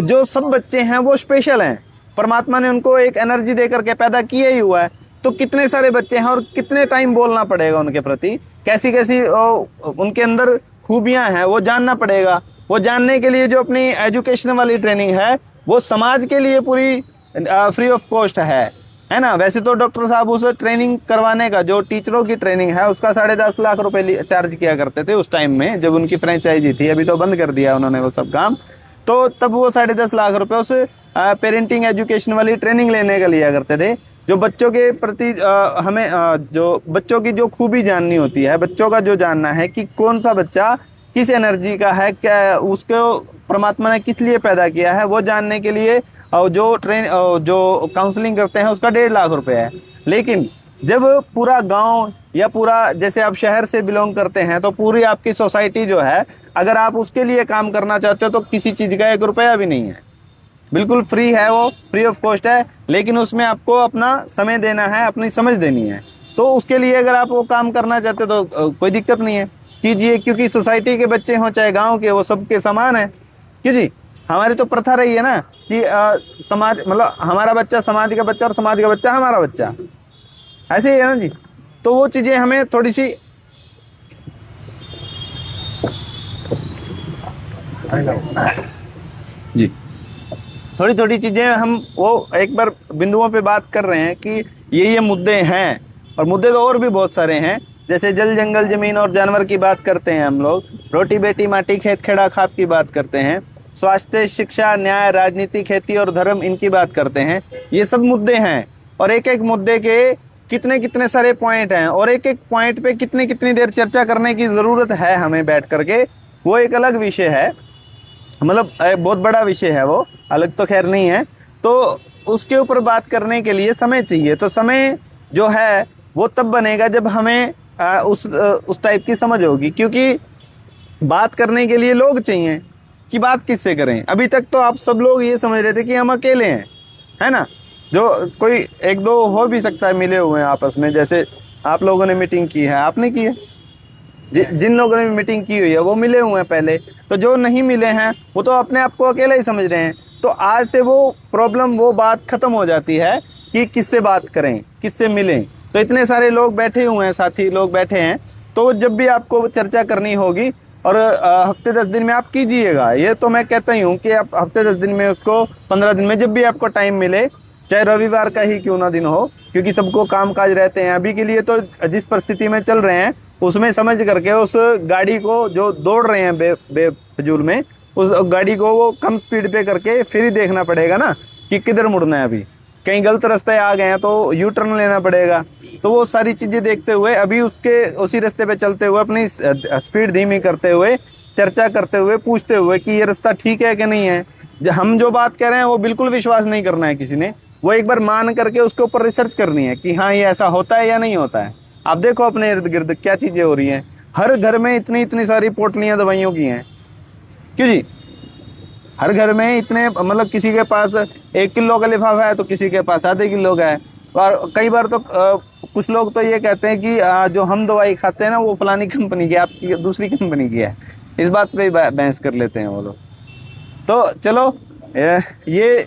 जो सब बच्चे हैं वो स्पेशल हैं, परमात्मा ने उनको एक एनर्जी देकर के पैदा किया ही हुआ है। तो कितने सारे बच्चे हैं और कितने टाइम बोलना पड़ेगा उनके प्रति, कैसी कैसी उनके अंदर खूबियां हैं वो जानना पड़ेगा। वो जानने के लिए जो अपनी एजुकेशन वाली ट्रेनिंग है वो समाज के लिए पूरी फ्री ऑफ कॉस्ट है ना। वैसे तो डॉक्टर साहब उस ट्रेनिंग करवाने का, जो टीचरों की ट्रेनिंग है, उसका 10.5 लाख रुपए चार्ज किया करते थे उस टाइम में, जब उनकी फ्रेंचाइजी थी। अभी तो बंद कर दिया उन्होंने वो सब काम। तो तब वो 10.5 लाख रुपए उस पेरेंटिंग एजुकेशन वाली ट्रेनिंग लेने का लिया करते थे। जो बच्चों के प्रति हमें जो बच्चों की जो खूबी जाननी होती है, बच्चों का जो जानना है कि कौन सा बच्चा किस एनर्जी का है, क्या उसको परमात्मा ने किस लिए पैदा किया है, वो जानने के लिए जो काउंसलिंग करते हैं उसका 1.5 लाख रुपए है। लेकिन जब पूरा गांव या पूरा, जैसे आप शहर से बिलोंग करते हैं, तो पूरी आपकी सोसाइटी जो है, अगर आप उसके लिए काम करना चाहते हो तो किसी चीज का 1 रुपया भी नहीं है, बिल्कुल फ्री है, वो फ्री ऑफ कॉस्ट है। लेकिन उसमें आपको अपना समय देना है, अपनी समझ देनी है। तो उसके लिए अगर आप वो काम करना चाहते हो तो कोई दिक्कत नहीं है, कीजिए, क्योंकि सोसाइटी के बच्चे हों चाहे गांव के, वो सबके समान है। क्यों जी, हमारी तो प्रथा रही है ना कि समाज, मतलब हमारा बच्चा समाज का बच्चा और समाज का बच्चा हमारा बच्चा, ऐसे ही है ना जी। तो वो चीजें हमें थोड़ी सी जी, थोड़ी थोड़ी चीजें हम वो एक बार बिंदुओं पे बात कर रहे हैं कि ये मुद्दे हैं, और मुद्दे तो और भी बहुत सारे हैं। जैसे जल जंगल जमीन और जानवर की बात करते हैं हम लोग, रोटी बेटी माटी खेत खेड़ा खाप की बात करते हैं, स्वास्थ्य शिक्षा न्याय राजनीति खेती और धर्म इनकी बात करते हैं। ये सब मुद्दे हैं, और एक एक मुद्दे के कितने कितने सारे पॉइंट हैं, और एक एक पॉइंट पे कितनी कितनी देर चर्चा करने की जरूरत है हमें बैठ करके, वो एक अलग विषय है, मतलब बहुत बड़ा विषय है, वो अलग तो खैर नहीं है। तो उसके ऊपर बात करने के लिए समय चाहिए। तो समय जो है वो तब बनेगा जब हमें उस टाइप की समझ होगी, क्योंकि बात करने के लिए लोग चाहिए कि बात किससे करें। अभी तक तो आप सब लोग ये समझ रहे थे कि हम अकेले हैं, है ना। जो कोई 1-2 हो भी सकता है मिले हुए हैं आपस में, जैसे आप लोगों ने मीटिंग की है, आपने की है, जिन लोगों ने मीटिंग की हुई है वो मिले हुए हैं पहले। तो जो नहीं मिले हैं वो तो अपने आप को अकेला ही समझ रहे हैं। तो आज से वो प्रॉब्लम, वो बात खत्म हो जाती है कि किससे बात करें, किससे मिलें। तो इतने सारे लोग बैठे हुए हैं, साथी लोग बैठे हैं, तो जब भी आपको चर्चा करनी होगी और हफ्ते 10 दिन में आप कीजिएगा। ये तो मैं कहता ही हूँ कि आप हफ्ते 10 दिन में उसको 15 दिन में जब भी आपको टाइम मिले, चाहे रविवार का ही क्यों ना दिन हो, क्योंकि सबको काम काज रहते हैं। अभी के लिए तो जिस परिस्थिति में चल रहे हैं उसमें समझ करके उस गाड़ी को जो दौड़ रहे हैं बेफजूल में, उस गाड़ी को वो कम स्पीड पे करके फिर ही देखना पड़ेगा ना कि किधर मुड़ना है। अभी कहीं गलत रास्ते आ गए हैं तो यू टर्न लेना पड़ेगा। तो वो सारी चीजें देखते हुए अभी उसी रास्ते पे चलते हुए अपनी स्पीड धीमी करते हुए, चर्चा करते हुए, पूछते हुए कि ये रास्ता ठीक है कि नहीं है। हम जो बात कह रहे हैं वो बिल्कुल विश्वास नहीं करना है किसी ने, वो एक बार मान करके उसके ऊपर रिसर्च करनी है कि हाँ ये ऐसा होता है या नहीं होता है। आप देखो अपने इर्द गिर्द क्या चीजें हो रही हैं। हर घर में इतनी सारी पोटलियां दवाइयों की हैं, क्यों जी? हर घर में इतने, मतलब किसी के पास 1 किलो का लिफाफा है तो किसी के पास आधे किलो का है। और कई बार तो कुछ लोग तो ये कहते हैं कि जो हम दवाई खाते हैं ना वो फलानी कंपनी की, आपकी दूसरी कंपनी की है। इस बात पे बहस कर लेते हैं वो लोग। तो चलो ये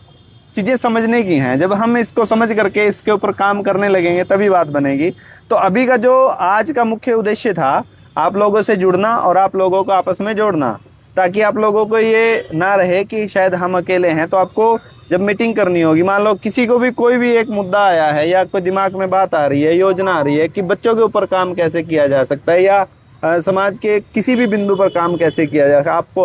चीजें समझने की हैं। जब हम इसको समझ करके इसके ऊपर काम करने लगेंगे तभी बात बनेगी। तो अभी का जो आज का मुख्य उद्देश्य था, आप लोगों से जुड़ना और आप लोगों को आपस में जोड़ना, ताकि आप लोगों को ये ना रहे कि शायद हम अकेले हैं। तो आपको जब मीटिंग करनी होगी, मान लो किसी को भी कोई भी एक मुद्दा आया है या कोई दिमाग में बात आ रही है, योजना आ रही है कि बच्चों के ऊपर काम कैसे किया जा सकता है या समाज के किसी भी बिंदु पर काम कैसे किया जा सकता है, आपको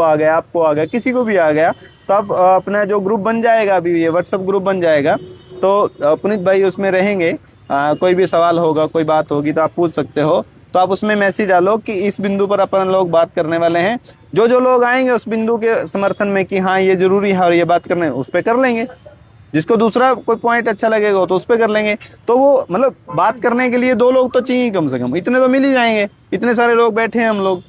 आ गया, किसी को भी आ गया, तो आप अपना जो ग्रुप बन जाएगा, अभी ये व्हाट्सएप ग्रुप बन जाएगा, तो पुनीत भाई उसमें रहेंगे। कोई भी सवाल होगा, कोई बात होगी तो आप पूछ सकते हो। तो आप उसमें मैसेज डालो कि इस बिंदु पर अपन लोग बात करने वाले हैं। जो लोग आएंगे उस बिंदु के समर्थन में कि हाँ ये जरूरी है और ये बात करने, उस पर कर लेंगे। जिसको दूसरा कोई पॉइंट अच्छा लगेगा तो उस पर कर लेंगे। तो वो मतलब बात करने के लिए 2 लोग तो चाहिए कम से कम, इतने तो मिल ही जाएंगे। इतने सारे लोग बैठे हैं हम लोग,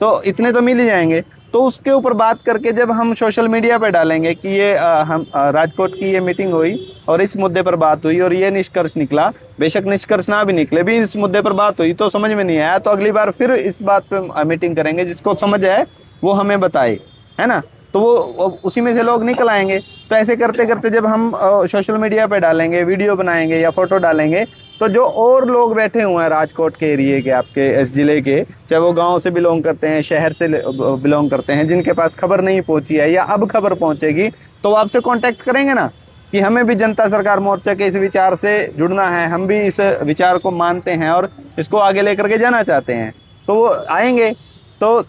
तो इतने तो मिल ही जाएंगे। तो उसके ऊपर बात करके जब हम सोशल मीडिया पे डालेंगे कि ये हम राजकोट की ये मीटिंग हुई और इस मुद्दे पर बात हुई और ये निष्कर्ष निकला, बेशक निष्कर्ष ना भी निकले भी, इस मुद्दे पर बात हुई तो समझ में नहीं आया तो अगली बार फिर इस बात पे मीटिंग करेंगे। जिसको समझ आए वो हमें बताए, है ना। तो वो उसी में से लोग निकल आएंगे। तो ऐसे करते करते जब हम सोशल मीडिया पे डालेंगे, वीडियो बनाएंगे या फोटो डालेंगे, तो जो और लोग बैठे हुए हैं राजकोट के एरिए के, आपके इस जिले के, चाहे वो गांव से बिलोंग करते हैं, शहर से बिलोंग करते हैं, जिनके पास खबर नहीं पहुंची है या अब खबर पहुंचेगी, तो वो आपसे कांटेक्ट करेंगे ना कि हमें भी जनता सरकार मोर्चा के इस विचार से जुड़ना है, हम भी इस विचार को मानते हैं और इसको आगे लेकर के जाना चाहते हैं। तो वो आएंगे। तो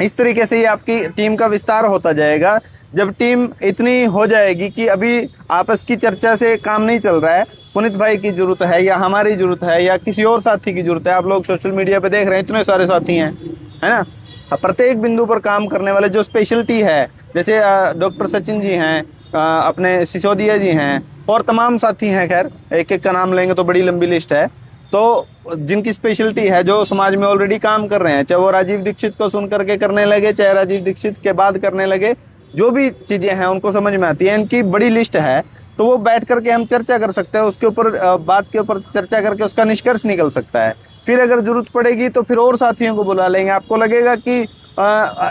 इस तरीके से ही आपकी टीम का विस्तार होता जाएगा। जब टीम इतनी हो जाएगी कि अभी आपस की चर्चा से काम नहीं चल रहा है, पुनीत भाई की जरूरत है या हमारी जरूरत है या किसी और साथी की जरूरत है। आप लोग सोशल मीडिया पे देख रहे हैं इतने सारे साथी हैं, है ना। प्रत्येक बिंदु पर काम करने वाले जो स्पेशलिटी है, जैसे डॉक्टर सचिन जी हैं, अपने सिसोदिया जी हैं और तमाम साथी हैं। खैर एक एक का नाम लेंगे तो बड़ी लंबी लिस्ट है। तो जिनकी स्पेशलिटी है, जो समाज में ऑलरेडी काम कर रहे हैं, चाहे वो राजीव दीक्षित को सुन करके करने लगे, चाहे राजीव दीक्षित के बाद करने लगे, जो भी चीजें हैं उनको समझ में आती है, इनकी बड़ी लिस्ट है। तो वो बैठ करके हम चर्चा कर सकते हैं, उसके ऊपर बात के ऊपर चर्चा करके उसका निष्कर्ष निकल सकता है। फिर अगर जरूरत पड़ेगी तो फिर और साथियों को बुला लेंगे। आपको लगेगा कि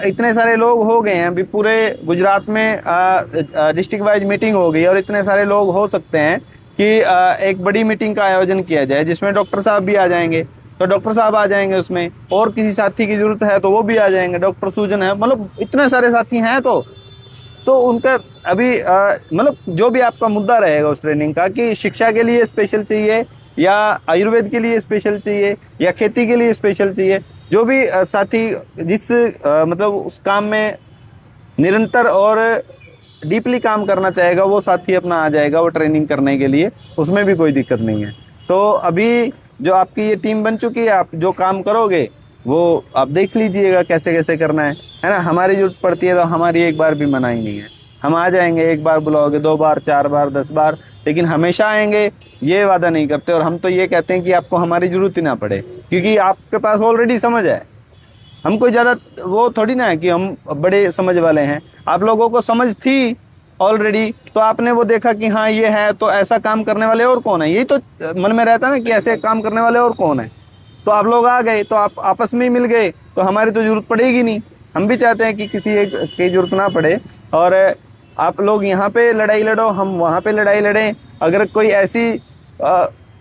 इतने सारे लोग हो गए हैं, अभी पूरे गुजरात में डिस्ट्रिक्ट वाइज मीटिंग हो गई और इतने सारे लोग हो सकते हैं कि एक बड़ी मीटिंग का आयोजन किया जाए जिसमें डॉक्टर साहब भी आ जाएंगे। तो डॉक्टर साहब आ जाएंगे उसमें, और किसी साथी की जरूरत है तो वो भी आ जाएंगे, डॉक्टर सूजन है, मतलब इतने सारे साथी हैं। तो उनका अभी मतलब जो भी आपका मुद्दा रहेगा उस ट्रेनिंग का, कि शिक्षा के लिए स्पेशल चाहिए या आयुर्वेद के लिए स्पेशल चाहिए या खेती के लिए स्पेशल चाहिए, जो भी साथी जिस मतलब उस काम में निरंतर और डीपली काम करना चाहेगा वो साथी अपना आ जाएगा वो ट्रेनिंग करने के लिए, उसमें भी कोई दिक्कत नहीं है। तो अभी जो आपकी ये टीम बन चुकी है, आप जो काम करोगे वो आप देख लीजिएगा कैसे कैसे करना है ना। हमारी जरूरत पड़ती है तो हमारी एक बार भी मनाही नहीं है, हम आ जाएंगे। एक बार बुलाओगे, 2 बार, 4 बार, 10 बार, लेकिन हमेशा आएंगे ये वादा नहीं करते। और हम तो ये कहते हैं कि आपको हमारी जरूरत ही ना पड़े, क्योंकि आपके पास ऑलरेडी समझ है। हम कोई ज्यादा वो थोड़ी ना है कि हम बड़े समझ वाले हैं। आप लोगों को समझ थी ऑलरेडी, तो आपने वो देखा कि हाँ ये है, तो ऐसा काम करने वाले और कौन है, यही तो मन में रहता है ना कि ऐसे काम करने वाले और कौन है। तो आप लोग आ गए तो आप आपस में ही मिल गए, तो हमारी तो जरूरत पड़ेगी नहीं। हम भी चाहते हैं कि किसी एक की जरूरत ना पड़े, और आप लोग यहाँ पे लड़ाई लड़ो, हम वहाँ पे लड़ाई लड़ें। अगर कोई ऐसी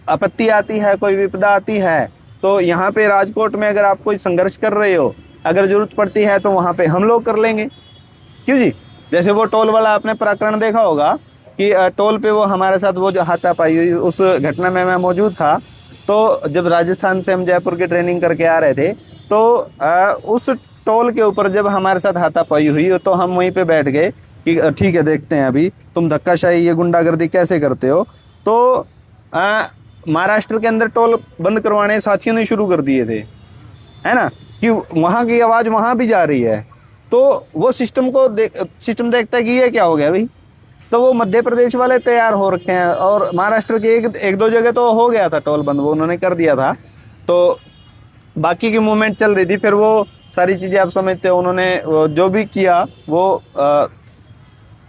आपत्ति आती है, कोई विपदा आती है, तो यहाँ पे राजकोट में अगर आप कोई संघर्ष कर रहे हो, अगर जरूरत पड़ती है तो वहाँ पे हम लोग कर लेंगे। क्यों जी? जैसे वो टोल वाला आपने प्रकरण देखा होगा कि टोल पे वो हमारे साथ वो जो हाथापाई हुई, उस घटना में मैं मौजूद था। तो जब राजस्थान से हम जयपुर की ट्रेनिंग करके आ रहे थे, तो उस टोल के ऊपर जब हमारे साथ हाथापाई हुई तो हम वहीं पे बैठ गए कि ठीक है, देखते हैं अभी तुम धक्काशाही, ये गुंडागर्दी कैसे करते हो। तो महाराष्ट्र के अंदर टोल बंद करवाने साथियों ने शुरू कर दिए थे, है ना, कि वहाँ की आवाज़ वहाँ भी जा रही है। तो वो सिस्टम सिस्टम देखता है कि ये क्या हो गया भाई। तो वो मध्य प्रदेश वाले तैयार हो रखे हैं, और महाराष्ट्र के एक दो जगह तो हो गया था टोल बंद, वो उन्होंने कर दिया था। तो बाकी की मूवमेंट चल रही थी, फिर वो सारी चीज़ें आप समझते हो, उन्होंने जो भी किया वो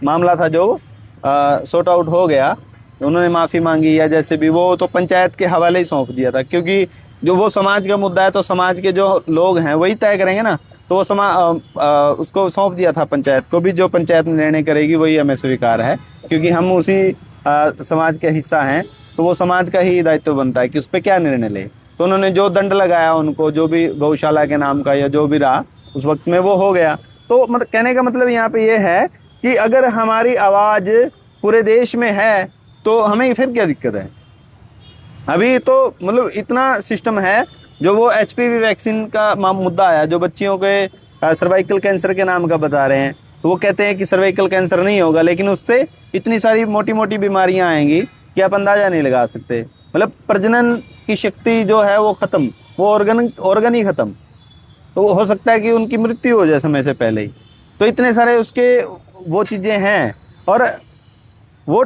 मामला था जो सॉर्ट आउट हो गया, उन्होंने माफ़ी मांगी या जैसे भी, वो तो पंचायत के हवाले ही सौंप दिया था, क्योंकि जो वो समाज का मुद्दा है तो समाज के जो लोग हैं वही तय करेंगे ना। तो वो उसको सौंप दिया था पंचायत को भी, जो पंचायत निर्णय करेगी वही हमें स्वीकार है, क्योंकि हम उसी समाज के हिस्सा हैं। तो वो समाज का ही दायित्व बनता है कि उस पर क्या निर्णय ले। तो उन्होंने जो दंड लगाया उनको, जो भी गौशाला के नाम का या जो भी रहा उस वक्त में, वो हो गया। तो मतलब कहने का मतलब यहाँ पे ये है कि अगर हमारी आवाज़ पूरे देश में है तो हमें फिर क्या दिक्कत है। अभी तो मतलब इतना सिस्टम है, जो वो HPV वैक्सीन का मुद्दा आया, जो बच्चियों के सर्वाइकल कैंसर के नाम का बता रहे हैं, तो वो कहते हैं कि सर्वाइकल कैंसर नहीं होगा, लेकिन उससे इतनी सारी मोटी मोटी बीमारियां आएंगी कि आप अंदाजा नहीं लगा सकते। मतलब प्रजनन की शक्ति जो है वो खत्म, वो ऑर्गन ही खत्म। तो हो सकता है कि उनकी मृत्यु हो जाए समय से पहले ही। तो इतने सारे उसके वो चीज़ें हैं, और वो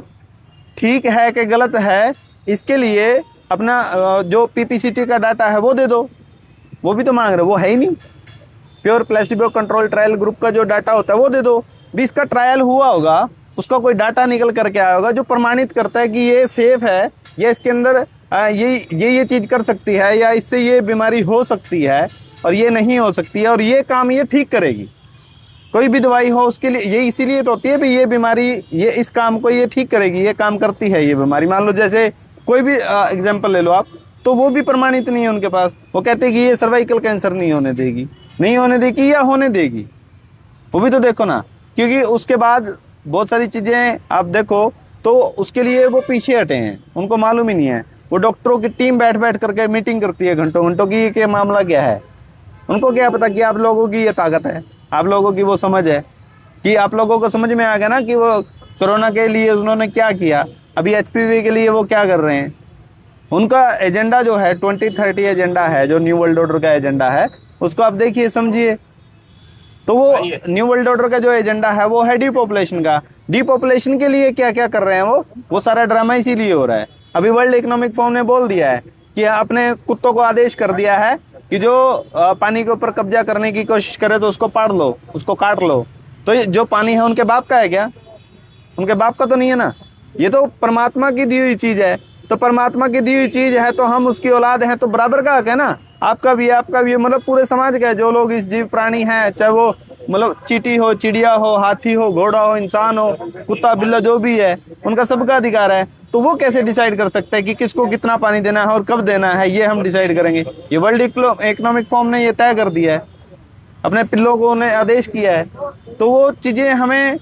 ठीक है कि गलत है, इसके लिए अपना जो PPCT का डाटा है वो दे दो। वो भी तो मांग रहे, वो है ही नहीं। Pure placebo control trial group का जो डाटा होता है वो दे दो। भी इसका ट्रायल हुआ होगा, उसका कोई डाटा निकल करके आया होगा जो प्रमाणित करता है कि ये सेफ है, या इसके अंदर ये चीज़ कर सकती है, या इससे ये बीमारी हो सकती है और ये नहीं हो सकती है, और ये काम ये ठीक करेगी। कोई भी दवाई हो उसके लिए ये इसीलिए तो होती है भी ये बीमारी, ये इस काम को ये ठीक करेगी, ये काम करती है ये बीमारी। मान लो जैसे कोई भी एग्जांपल ले लो आप, तो वो भी प्रमाणित नहीं है उनके पास। वो कहते हैं कि ये सर्वाइकल कैंसर नहीं होने देगी, नहीं होने देगी या होने देगी, वो भी तो देखो ना। क्योंकि उसके बाद बहुत सारी चीज़ें आप देखो, तो उसके लिए वो पीछे हटे हैं, उनको मालूम ही नहीं है। वो डॉक्टरों की टीम बैठ बैठ करके मीटिंग करती है घंटों घंटों की, कि मामला क्या है। उनको क्या पता कि आप लोगों की ये ताकत है, आप लोगों की वो समझ है, कि आप लोगों को समझ में आ गया ना कि वो कोरोना के लिए उन्होंने क्या किया, अभी HPV के लिए वो क्या कर रहे हैं। उनका एजेंडा जो है 2030 एजेंडा है, जो न्यू वर्ल्ड ऑर्डर का एजेंडा है, उसको आप देखिए समझिए। तो वो न्यू वर्ल्ड ऑर्डर का जो एजेंडा है वो है डीपॉपुलेशन का। डीपॉपुलेशन के लिए क्या क्या कर रहे हैं वो सारा ड्रामा इसीलिए हो रहा है। अभी वर्ल्ड इकोनॉमिक फोरम ने बोल दिया है कि अपने कुत्तों को आदेश कर दिया है कि जो पानी के ऊपर कब्जा करने की कोशिश करे तो उसको पाड़ लो, उसको काट लो। तो ये जो पानी है उनके बाप का है क्या? उनके बाप का तो नहीं है ना, ये तो परमात्मा की दी हुई चीज है। तो परमात्मा की दी हुई चीज है तो हम उसकी औलाद हैं, तो बराबर का हक है ना, आपका भी आपका भी, मतलब पूरे समाज का है। जो लोग इस जीव प्राणी हैं, चाहे वो मतलब चींटी हो, चिड़िया हो, हाथी हो, घोड़ा हो, इंसान हो, कुत्ता बिल्ला जो भी है, उनका सबका अधिकार है। तो वो कैसे डिसाइड कर सकते हैं कि किसको कितना पानी देना है और कब देना है, ये हम डिसाइड करेंगे? ये वर्ल्ड इकोनॉमिक फोरम ने ये तय कर दिया है, अपने पिल्लों को उन्हें आदेश किया है। तो वो चीजें हमें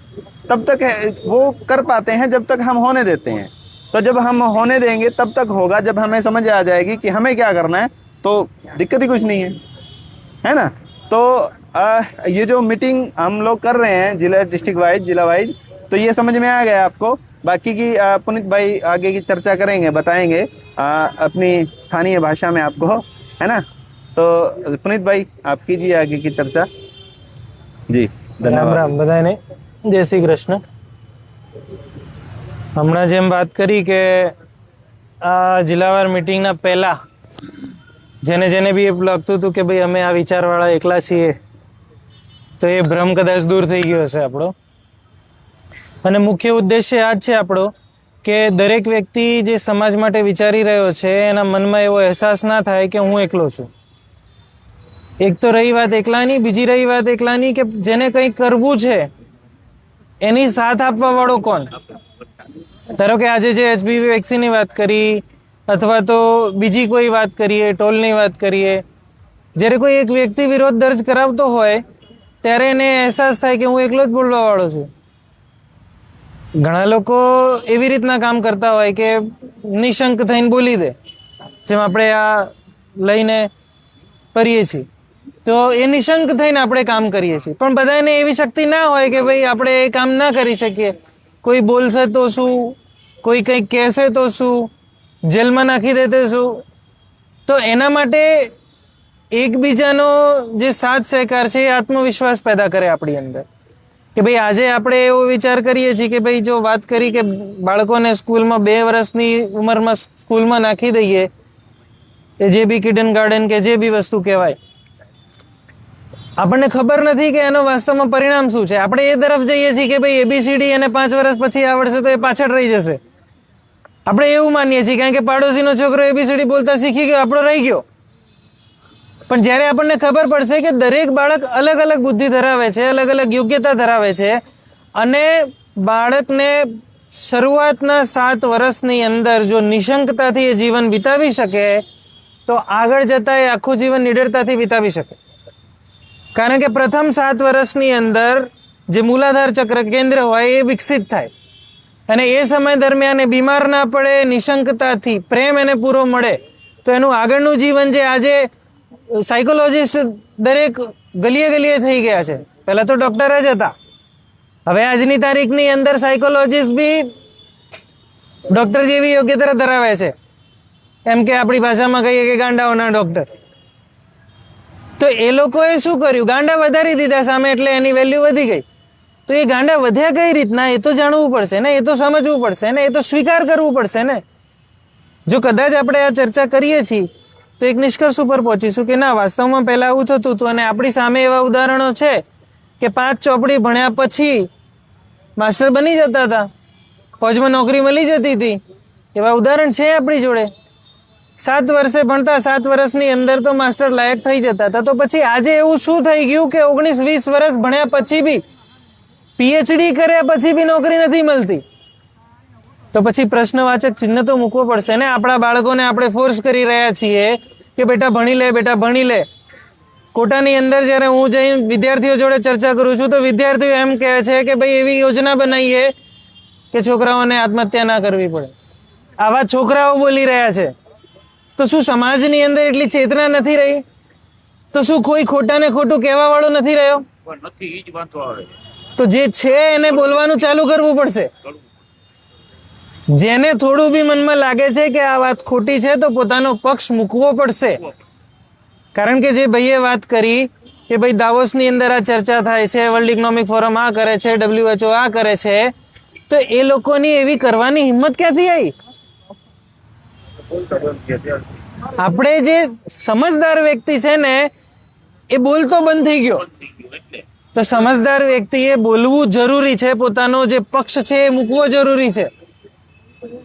तब तक वो कर पाते हैं जब तक हम होने देते हैं। तो जब हम होने देंगे तब तक होगा, जब हमें समझ आ जाएगी कि हमें क्या करना है, तो दिक्कत ही कुछ नहीं है ना। तो ये जो मीटिंग हम लोग कर रहे हैं जिला डिस्ट्रिक्ट वाइज, जिला वाइज, तो ये समझ में आ गया आपको। बाकी की पुनीत भाई आगे की चर्चा करेंगे, बताएंगे अपनी स्थानीय भाषा में आपको, है ना। तो पुनीत भाई आप कीजिए आगे की चर्चा जी। રામ રામ બધાને, જય શ્રી કૃષ્ણ। હમણાં જેમ વાત કરી કે આ જિલ્લાવાર મીટિંગના પહેલા જેને જેને બી એવું લાગતું હતું કે ભાઈ અમે આ વિચારવાળા એકલા છીએ, તો એ ભ્રમ કદાચ દૂર થઈ ગયો હશે આપણો। અને મુખ્ય ઉદ્દેશ્ય આ જ છે આપણો કે દરેક વ્યક્તિ જે સમાજ માટે વિચારી રહ્યો છે એના મનમાં એવો અહેસાસ ના થાય કે હું એકલો છું। એક તો રહી વાત એકલાની, બીજી રહી વાત એકલાની કે જેને કંઈ કરવું છે એની સાથ આપવા વાળો કોણ? ધારો કે આજે જે HPV વેક્સિનની વાત કરી, અથવા તો બીજી કોઈ વાત કરીએ, ટોલની વાત કરીએ, જ્યારે કોઈ એક વ્યક્તિ વિરોધ દર્જ કરાવતો હોય ત્યારે એને અહેસાસ થાય કે હું એકલો જ બોલવા વાળો છું. ઘણા લોકો એવી રીતના કામ કરતા હોય કે નિશંક થઈને બોલી દે, જેમ આપણે આ લઈને ફરીએ છીએ તો એ નિશંક થઈને આપણે કામ કરીએ છીએ. પણ બધાને એવી શક્તિ ના હોય કે ભાઈ આપણે એ કામ ના કરી શકીએ. કોઈ બોલશે તો શું, કોઈ કંઈક કહેશે તો શું, જેલમાં નાખી દે તો શું. તો એના માટે એકબીજાનો જે સાથ સહકાર છે એ આત્મવિશ્વાસ પેદા કરે આપણી અંદર કે ભાઈ આજે આપણે એવો વિચાર કરીએ છીએ કે ભાઈ જો વાત કરી કે બાળકોને સ્કૂલમાં 2 વર્ષની ઉંમરમાં સ્કૂલમાં નાખી દઈએ, એ જે બી કિડન ગાર્ડન કે જે બી વસ્તુ કહેવાય, આપણને ખબર નથી કે એનો વાસ્તવમાં પરિણામ શું છે. આપણે એ તરફ જઈએ છીએ કે ભાઈ ABCD એને 5 વર્ષ પછી આવડશે તો એ પાછળ રહી જશે. આપણે એવું માનીએ છીએ કારણ કે પાડોશીનો છોકરો ABCD બોલતા શીખી ગયો, આપણો રહી ગયો. પણ જ્યારે આપણને ખબર પડશે કે દરેક બાળક અલગ અલગ બુદ્ધિ ધરાવે છે, અલગ અલગ યોગ્યતા ધરાવે છે, અને બાળકને શરૂઆતના 7 વર્ષની અંદર જો નિશંકતાથી એ જીવન વિતાવી શકે તો આગળ જતા એ આખું જીવન નિડરતાથી વિતાવી શકે. કારણ કે પ્રથમ 7 વર્ષની અંદર જે મૂલાધાર ચક્ર કેન્દ્ર હોય એ વિકસિત થાય અને એ સમય દરમિયાન એ બીમાર ના પડે, નિશંકતાથી પ્રેમ એને પૂરો મળે તો એનું આગળનું જીવન જે આજે સાયકોલોજીસ્ટ દરેક ગલીએ ગલીએ થઈ ગયા છે. પહેલા તો ડોક્ટર જ હતા, હવે આજની તારીખની અંદર સાયકોલોજીસ્ટ બી ડોક્ટર જેવી યોગ્યતા ધરાવે છે. એમ કે આપણી ભાષામાં કહીએ કે ગાંડાઓના ડોક્ટર. તો એ લોકોએ શું કર્યું, ગાંડા વધારી દીધા સામે, એટલે એની વેલ્યુ વધી ગઈ. તો એ ગાંડા વધ્યા કઈ રીતના એ તો જાણવું પડશે ને, એ તો સમજવું પડશે ને, એ તો સ્વીકાર કરવું પડશે ને. જો કદાચ આપણે આ ચર્ચા કરીએ છીએ તો એક નિષ્કર્ષ ઉપર પહોંચીશું કે ના, વાસ્તવમાં પહેલા આવું થતું હતું અને આપણી સામે એવા ઉદાહરણો છે કે 5 ચોપડી ભણ્યા પછી માસ્ટર બની જતા હતા, ફોજમાં નોકરી મળી જતી હતી. એવા ઉદાહરણ છે આપણી જોડે. 7 વર્ષે ભણતા 7 વર્ષની અંદર તો માસ્ટર લાયક થઈ જતા હતા. તો પછી આજે એવું શું થઈ ગયું કે 19-20 વર્ષ ભણ્યા પછી બી, PhD કર્યા પછી બી નોકરી નથી મળતી? તો પછી પ્રશ્નવાચક ચિહ્ન તો મૂકવો પડશે ને. આપણા બાળકોને આપણે ફોર્સ કરી રહ્યા છીએ કે બેટા ભણી લે, બેટા ભણી લે. કોટાની અંદર જ્યારે હું જઈને વિદ્યાર્થીઓ જોડે ચર્ચા કરું છું તો વિદ્યાર્થીઓ એમ કહે છે કે ભાઈ એવી યોજના બનાવીએ કે છોકરાઓને આત્મહત્યા ના કરવી પડે. આવા છોકરાઓ બોલી રહ્યા છે. તો શું સમાજની અંદર એટલી ચેતના નથી રહી? તો શું કોઈ ખોટાને ખોટું કહેવા વાળો નથી રહ્યો? પણ નથી, ઈ જ વાંધો આવે. તો જે છે એને બોલવાનું ચાલુ કરવું પડશે. જેને થોડું બી મનમાં લાગે છે કે આ વાત ખોટી છે તો પોતાનો પક્ષ મૂકવો પડશે. કારણ કે જે ભાઈએ વાત કરી કે ભાઈ દાવોસની અંદર આ ચર્ચા થાય છે, વર્લ્ડ ઇકોનોમિક ફોરમ આ કરે છે, WHO આ કરે છે, તો એ લોકોની એવી કરવાની હિંમત ક્યાંથી આવી? આપણે જે સમજદાર વ્યક્તિ છે ને એ બોલતો બંધ થઈ ગયો. તો સમજદાર વ્યક્તિએ બોલવું જરૂરી છે, પોતાનો જે પક્ષ છે એ મૂકવો જરૂરી છે.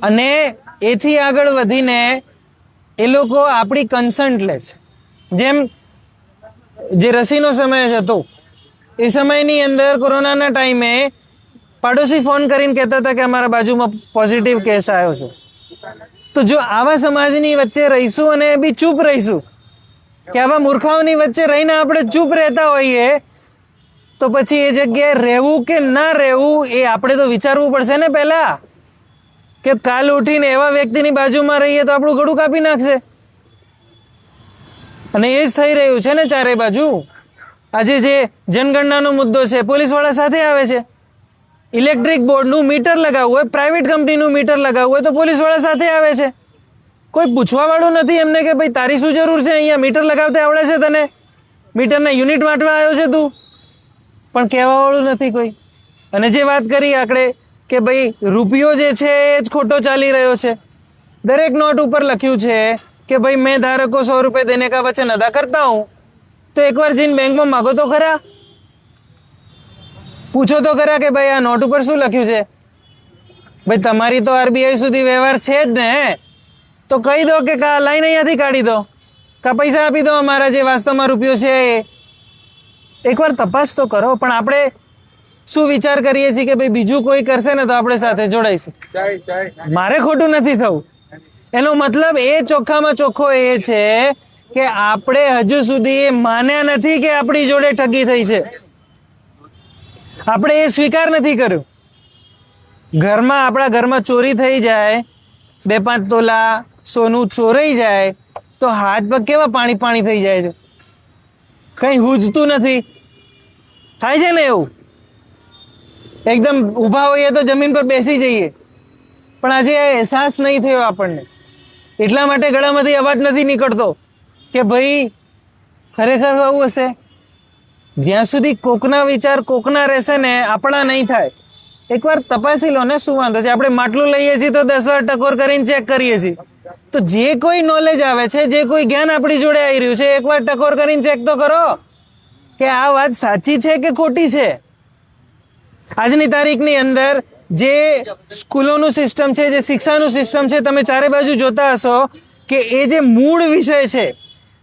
અને એથી આગળ વધીને એ લોકો આપણી કન્સન્ટ લે છે. જેમ જે રસીનો સમય હતો એ સમયની અંદર કોરોનાના ટાઈમે પાડોશી ફોન કરીને કહેતા હતા કે અમારા બાજુમાં પોઝિટિવ કેસ આવ્યો છે. તો જો આવા સમાજની વચ્ચે રહીશું અને બી ચૂપ રહીશું, કે આવા મૂર્ખાઓની વચ્ચે રહીને આપણે ચૂપ રહેતા હોઈએ, તો પછી એ જગ્યાએ રહેવું કે ના રહેવું એ આપણે તો વિચારવું પડશે ને પહેલા. કે કાલ ઉઠીને એવા વ્યક્તિની બાજુમાં રહીએ તો આપણું ગળું કાપી નાખશે. અને એ જ થઈ રહ્યું છે ને ચારે બાજુ. આજે જે જનગણનાનો મુદ્દો છે, પોલીસવાળા સાથે આવે છે. ઇલેક્ટ્રિક બોર્ડનું મીટર લગાવવું હોય, પ્રાઇવેટ કંપનીનું મીટર લગાવવું હોય તો પોલીસવાળા સાથે આવે છે. કોઈ પૂછવા વાળું નથી એમને કે ભાઈ તારી શું જરૂર છે, અહીંયા મીટર લગાવતા આવડે છે તને, મીટરના યુનિટ વાંટવા આવ્યો છે તું? પણ કહેવા વાળું નથી કોઈ. અને જે વાત કરી આપણે કે ભાઈ રૂપિયો જે છે એ જ ખોટો ચાલી રહ્યો છે. દરેક નોટ ઉપર લખ્યું છે કે ભાઈ મેં ધારકો 100 रुपये देने का वचन अदा करता हूं. તો એકવાર જઈને બેંકમાં માગો તો ખરા, પૂછો તો ખરા કે ભાઈ આ નોટ ઉપર શું લખ્યું છે. ભાઈ તમારી તો RBI સુધી વ્યવહાર છે જ ને, તો કહી દો કે લાઈન અહીંયાથી કાઢી દો, કા પૈસા આપી દો અમારા જે વાસ્તવમાં રૂપિયો છે એ. એકવાર તપાસ તો કરો. પણ આપણે શું વિચાર કરીએ છીએ કે ભાઈ બીજું કોઈ કરશે ને તો આપણે સાથે જોડાઈશું, મારે ખોટું નથી થવું. એનો મતલબ એ ચોખ્ખામાં ચોખ્ખો એ છે કે આપણે હજુ સુધી એ માન્યા નથી કે આપણી જોડે ઠગી થઈ છે. આપણે એ સ્વીકાર નથી કર્યો. આપણા ઘરમાં ચોરી થઈ જાય, 2-5 તોલા સોનું ચોરાઈ જાય તો હાથ પગ કેવા પાણી પાણી થઈ જાય છે, કઈ હુજતું નથી, થાય છે ને એવું. એકદમ ઊભા હોઈએ તો જમીન પર બેસી જઈએ, પણ આજે અહેસાસ નહીં થયો આપણને. એટલા માટે ગળામાંથી અવાજ નથી નીકળતો કે ભાઈ ખરેખર આવું હશે. જ્યાં સુધી કોકના વિચાર કોકના રહેશે ને આપણા નહીં થાય. એકવાર તપાસી લો ને, શું વાંધો છે? આપણે માટલું લઈએ છીએ તો 10 વાર ટકોર કરીને ચેક કરીએ છીએ. તો જે કોઈ નોલેજ આવે છે, જે કોઈ જ્ઞાન આપણી જોડે આવી રહ્યું છે, એકવાર ટકોર કરીને ચેક તો કરો કે આ વાત સાચી છે કે ખોટી છે. આજની તારીખની અંદર જે સ્કૂલોનું સિસ્ટમ છે, જે શિક્ષાનું સિસ્ટમ છે, તમે ચારે બાજુ જોતા હશો કે એ જે મૂળ વિષય છે,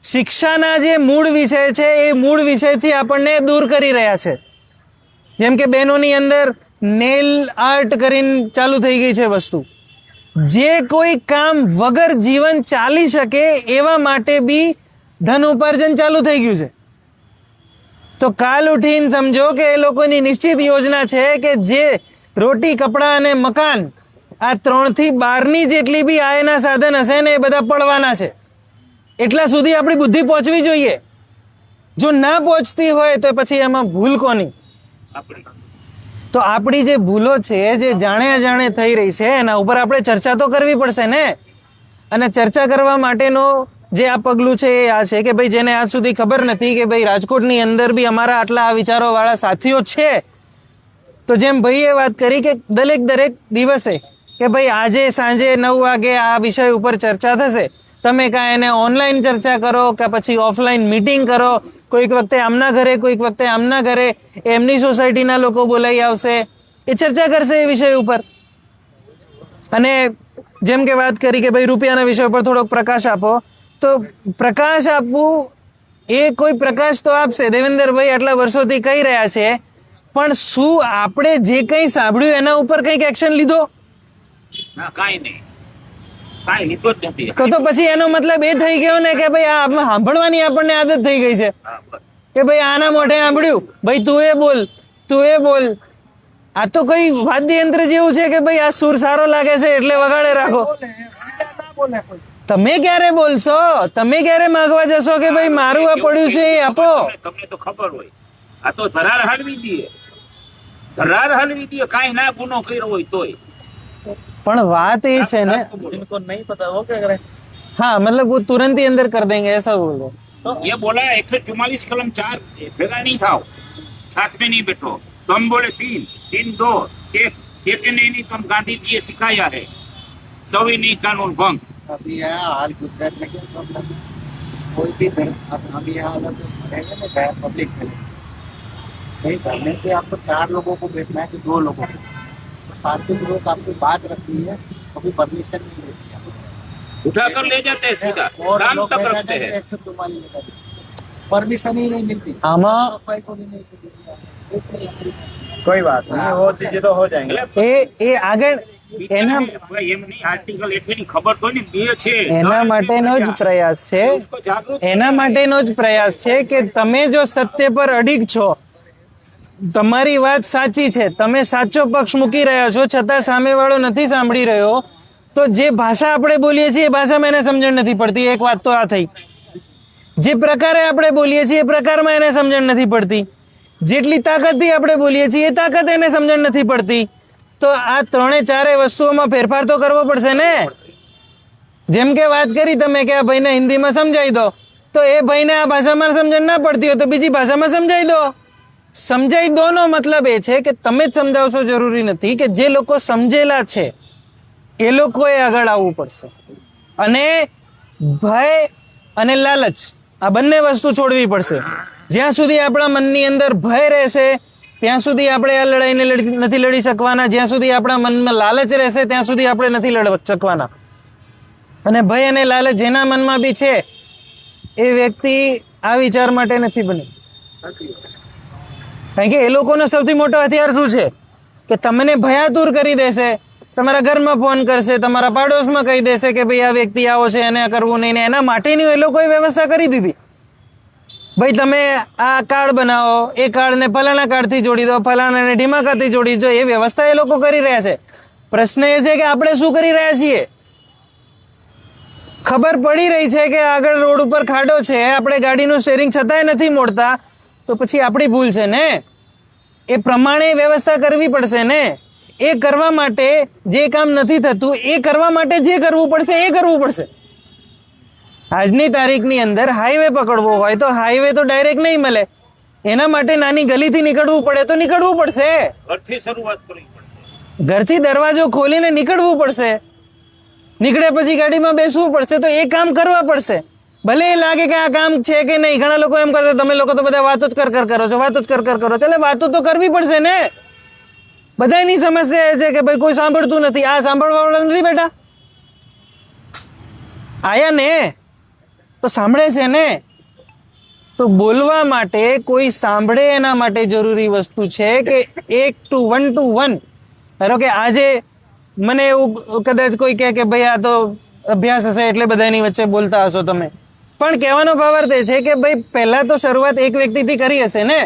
શિક્ષાના જે મૂળ વિષય છે, એ મૂળ વિષયથી આપણને દૂર કરી રહ્યા છે. જેમ કે બહેનોની અંદર નેલ આર્ટ કરીને ચાલુ થઈ ગઈ છે વસ્તુ. જે કોઈ કામ વગર જીવન ચાલી શકે એવા માટે બી ધન ઉપાર્જન ચાલુ થઈ ગયું છે. તો કાલ ઉઠીને સમજો કે એ લોકોની નિશ્ચિત યોજના છે કે જે રોટી, કપડાં અને મકાન, આ 3 થી 12ની જેટલી બી આયના સાધન હશે ને એ બધા પડવાના છે. એટલા સુધી આપણી બુદ્ધિ પહોંચવી જોઈએ. જો ના પહોંચતી હોય તો પછી એમાં ભૂલ કોની? તો આપણી જે ભૂલો છે, જે જાણે અજાણે થઈ રહી છે, એના ઉપર આપણે ચર્ચા તો કરવી પડશે ને. અને ચર્ચા કરવા માટેનો જે આ પગલું છે એ આ છે કે ભાઈ જેને આજ સુધી ખબર નથી કે ભાઈ રાજકોટની અંદર બી અમારા આટલા આ વિચારોવાળા સાથીઓ છે. તો જેમ ભાઈએ વાત કરી કે દરેક દિવસે કે ભાઈ આજે સાંજે 9 વાગે આ વિષય ઉપર ચર્ચા થશે. તમે કાંઈ એને ઓનલાઈન ચર્ચા કરો કે પછી ઓફલાઈન મીટિંગ કરો. કોઈક વખતે આમના ઘરે, કોઈક વખતે આમના ઘરે, એમની સોસાયટીના લોકો બોલાઈ આવશે, એ ચર્ચા કરશે એ વિષય ઉપર. અને જેમ કે વાત કરી કે ભાઈ રૂપિયાના વિષય ઉપર થોડોક પ્રકાશ આપો, તો પ્રકાશ આપવું એ કોઈ પ્રકાશ તો આપશે. દેવેન્દ્રભાઈ આટલા વર્ષોથી કહી રહ્યા છે, પણ શું આપણે જે કંઈ સાંભળ્યું એના ઉપર કંઈક એક્શન લીધો? કાંઈ નહીં, કાંઈ લીધો જ નથી. તો પછી એનો મતલબ એ થઈ ગયો ને કે ભાઈ આ સાંભળવાની આપણને આદત થઈ ગઈ છે કે ભાઈ આના મોઢે સાંભળ્યું, ભાઈ તું એ બોલ. આ તો કઈ વાદ્યયંત્ર જેવું છે કે ભાઈ આ સુર સારો લાગે છે એટલે વગાડે રાખો. તમે ક્યારે બોલશો? તમે ક્યારે માંગવા જશો કે ભાઈ મારું આ પડ્યું છે એ આપો? તમને તો ખબર હોય, આ તો ધરાર હલવી દે, કાંઈ ના ગુનો કર્યો હોય તોય. પણ વાત એ છે ને, नहीं पता वो क्या करे. हाँ मतलब वो तुरंत ही अंदर कर देंगे ऐसा बोल रहे. ये बोला 144 कलम 4 भेगा नहीं था, साथ में नहीं बैठो. तो हम बोले 3, 2, 1 ने नहीं, तो हम गांधी जी ये सिखाया है संविधान कानून भंग. अभी यहाँ हाल गुजरात में क्या प्रॉब्लम है, कोई भी धर्म हम यहाँ अगर रहेंगे ना पब्लिक में, कहीं धरने पे आपको 4 लोगों को बैठना है कि 2 लोगों को. फालतू लोग आपकी बात रखती है, कभी परमिशन नहीं देती है, उठा कर ले जाते हैं सीधा, शाम तक रखते हैं. 144 परमिशन ही नहीं मिलती. आमा सफाई को भी नहीं मिलती. कोई बात नहीं, वो चीजें तो हो जाएंगे. એ આગળ એના આર્ટિકલ એટલી ખબર તો ને બે છે, એના માટેનો જ પ્રયાસ છે. એના માટેનો જ પ્રયાસ છે કે તમે જો સત્ય પર અડીગ છો, તમારી વાત સાચી છે, તમે સાચો પક્ષ મૂકી રહ્યા છો, છતાં સામેવાળો નથી સાંભળી રહ્યો, તો જે ભાષા આપણે બોલીએ છીએ એ ભાષામાં એને સમજણ નથી પડતી. એક વાત તો આ થઈ. જે પ્રકારે આપણે બોલીએ છીએ એ પ્રકારમાં એને સમજણ નથી પડતી. જેટલી તાકાતથી આપણે બોલીએ છીએ એ તાકાત એને સમજણ નથી પડતી. તો આ 3-4 વસ્તુઓમાં ફેરફાર તો કરવો પડશે ને. જેમ કે વાત કરી તમે કે આ ભાઈને હિન્દીમાં સમજાવી દો, તો એ ભાઈને આ ભાષામાં સમજણ ના પડતી હોય તો બીજી ભાષામાં સમજાવી દો. સમજાઈ દો નો મતલબ એ છે કે તમે જ સમજાવશો જરૂરી નથી, કે જે લોકો સમજેલા છે એ લોકોએ આગળ આવવું પડશે. અને ભય અને લાલચ આ બંને વસ્તુ છોડવી પડશે. જ્યાં સુધી આપણા મનની અંદર ભય રહેશે ત્યાં સુધી આપણે આ લડાઈને નથી લડી શકવાના. જ્યાં સુધી આપણા મનમાં લાલચ રહેશે ત્યાં સુધી આપણે નથી લડી શકવાના. અને ભય અને લાલચ જેના મનમાં બી છે એ વ્યક્તિ આ વિચાર માટે નથી બની. કારણ કે એ લોકોનો સૌથી મોટો હથિયાર શું છે કે તમને ભયાતુર કરી દેશે તમારા ઘરમાં ફોન કરશે, તમારા પાડોશમાં કહી દેશે કે ભાઈ આ વ્યક્તિ આવો છે એને કરવું નહીં, ને એના માટેની એ લોકોએ વ્યવસ્થા કરી દીધી. ભાઈ તમે આ કાર્ડ બનાવો, એ કાર્ડને ફલાણા કાર્ડથી જોડી દો, ફલાણાને ઢીમાકાથી જોડી દો, એ વ્યવસ્થા એ લોકો કરી રહ્યા છે. પ્રશ્ન એ છે કે આપણે શું કરી રહ્યા છીએ? ખબર પડી રહી છે કે આગળ રોડ ઉપર ખાડો છે, આપણે ગાડીનું સ્ટેરિંગ છતાંય નથી મોડતા, તો પછી આપણી ભૂલ છે ને. એ પ્રમાણે વ્યવસ્થા કરવી પડશે ને. એ કરવા માટે જે કામ નથી થતું એ કરવા માટે જે કરવું પડશે એ કરવું પડશે. આજની તારીખની અંદર હાઈવે પકડવો હોય તો હાઈવે તો ડાયરેક્ટ નહીં મળે, એના માટે નાની ગલીથી નીકળવું પડે તો નીકળવું પડશે. ઘરથી શરૂઆત કરવી પડશે. ઘરથી દરવાજો ખોલીને નીકળવું પડશે. નીકળ્યા પછી ગાડીમાં બેસવું પડશે, તો એ કામ કરવા પડશે. ભલે એ લાગે કે આ કામ છે કે નહીં. ઘણા લોકો એમ કરતા તમે લોકો તો બધા વાતો જ કર કરો છો, વાતો જ કર કરો. એટલે વાતો તો કરવી પડશે ને. બધાની સમસ્યા એ છે કે ભાઈ કોઈ સાંભળતું નથી. આ સાંભળવા વાળા નથી બેટા, આયા ને તો સાંભળે છે ને. તો બોલવા માટે કોઈ સાંભળે એના માટે જરૂરી વસ્તુ છે કે 1 to 1 to 1. ધારો કે આજે મને એવું કદાચ કોઈ કહે કે ભાઈ આ તો અભ્યાસ હશે એટલે બધાની વચ્ચે બોલતા હશો તમે, પણ કહેવાનો ભાવાર્થ એ છે કે ભાઈ પહેલા તો શરૂઆત એક વ્યક્તિથી કરી હશે ને.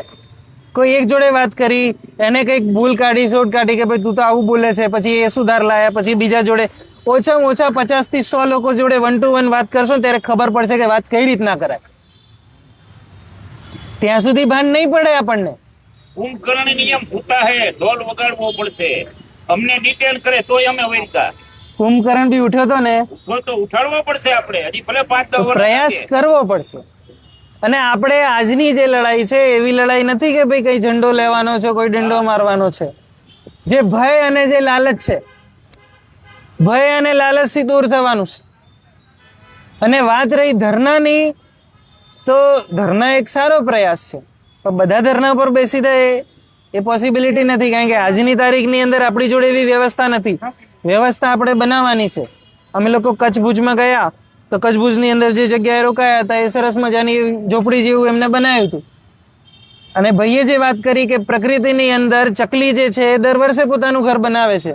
કોઈ એક જોડે વાત કરી, એને કંઈક ભૂલ કાઢી, શોટ કાઢી કે ભાઈ તું તો આવું બોલે છે, પછી એ સુધાર લાયા, પછી બીજા જોડે ઓછામાં ઓછા 50 થી 100 લોકો જોડે 1 to 1 વાત કરશો ત્યારે ખબર પડશે કે વાત કઈ રીતના કરાય. ત્યાં સુધી ભાન નહીં પડે આપણને. કુંભકર્ણ નિયમ હોતા હે, ઢોલ વગાડવો પડશે. અમને ડિટેલ કરે તોય અમે વૈરતા. કુંભકર્ણ બી ઉઠ્યો તો ને, તો ઉઠાડવો પડશે આપણે. હજી ભલે 5-10 વર્ષ પ્રયાસ કરવો પડશે. અને આપણે આજની જે લડાઈ છે એવી લડાઈ નથી કે ભાઈ કઈ ઝંડો લેવાનો છે, કોઈ ડંડો મારવાનો છે. જે ભય અને જે લાલચ છે, ભય અને લાલચથી દૂર થવાનું છે. અને વાત રહી ધરનાની, તો ધરના એક સારો પ્રયાસ છે, પણ બધા ધરના પર બેસી જાય એ પોસિબિલિટી નથી. કારણ કે આજની તારીખની અંદર આપણી જોડે એવી વ્યવસ્થા નથી. વ્યવસ્થા આપણે બનાવવાની છે. અમે લોકો કચ્છ ભુજમાં ગયા તો કચ્છ ભુજની અંદર જે જગ્યાએ રોકાયા હતા એ સરસ મજાની ઝોપડી જેવું એમને બનાવ્યું હતું. અને ભાઈએ જે વાત કરી કે પ્રકૃતિની અંદર ચકલી જે છે એ દર વર્ષે પોતાનું ઘર બનાવે છે,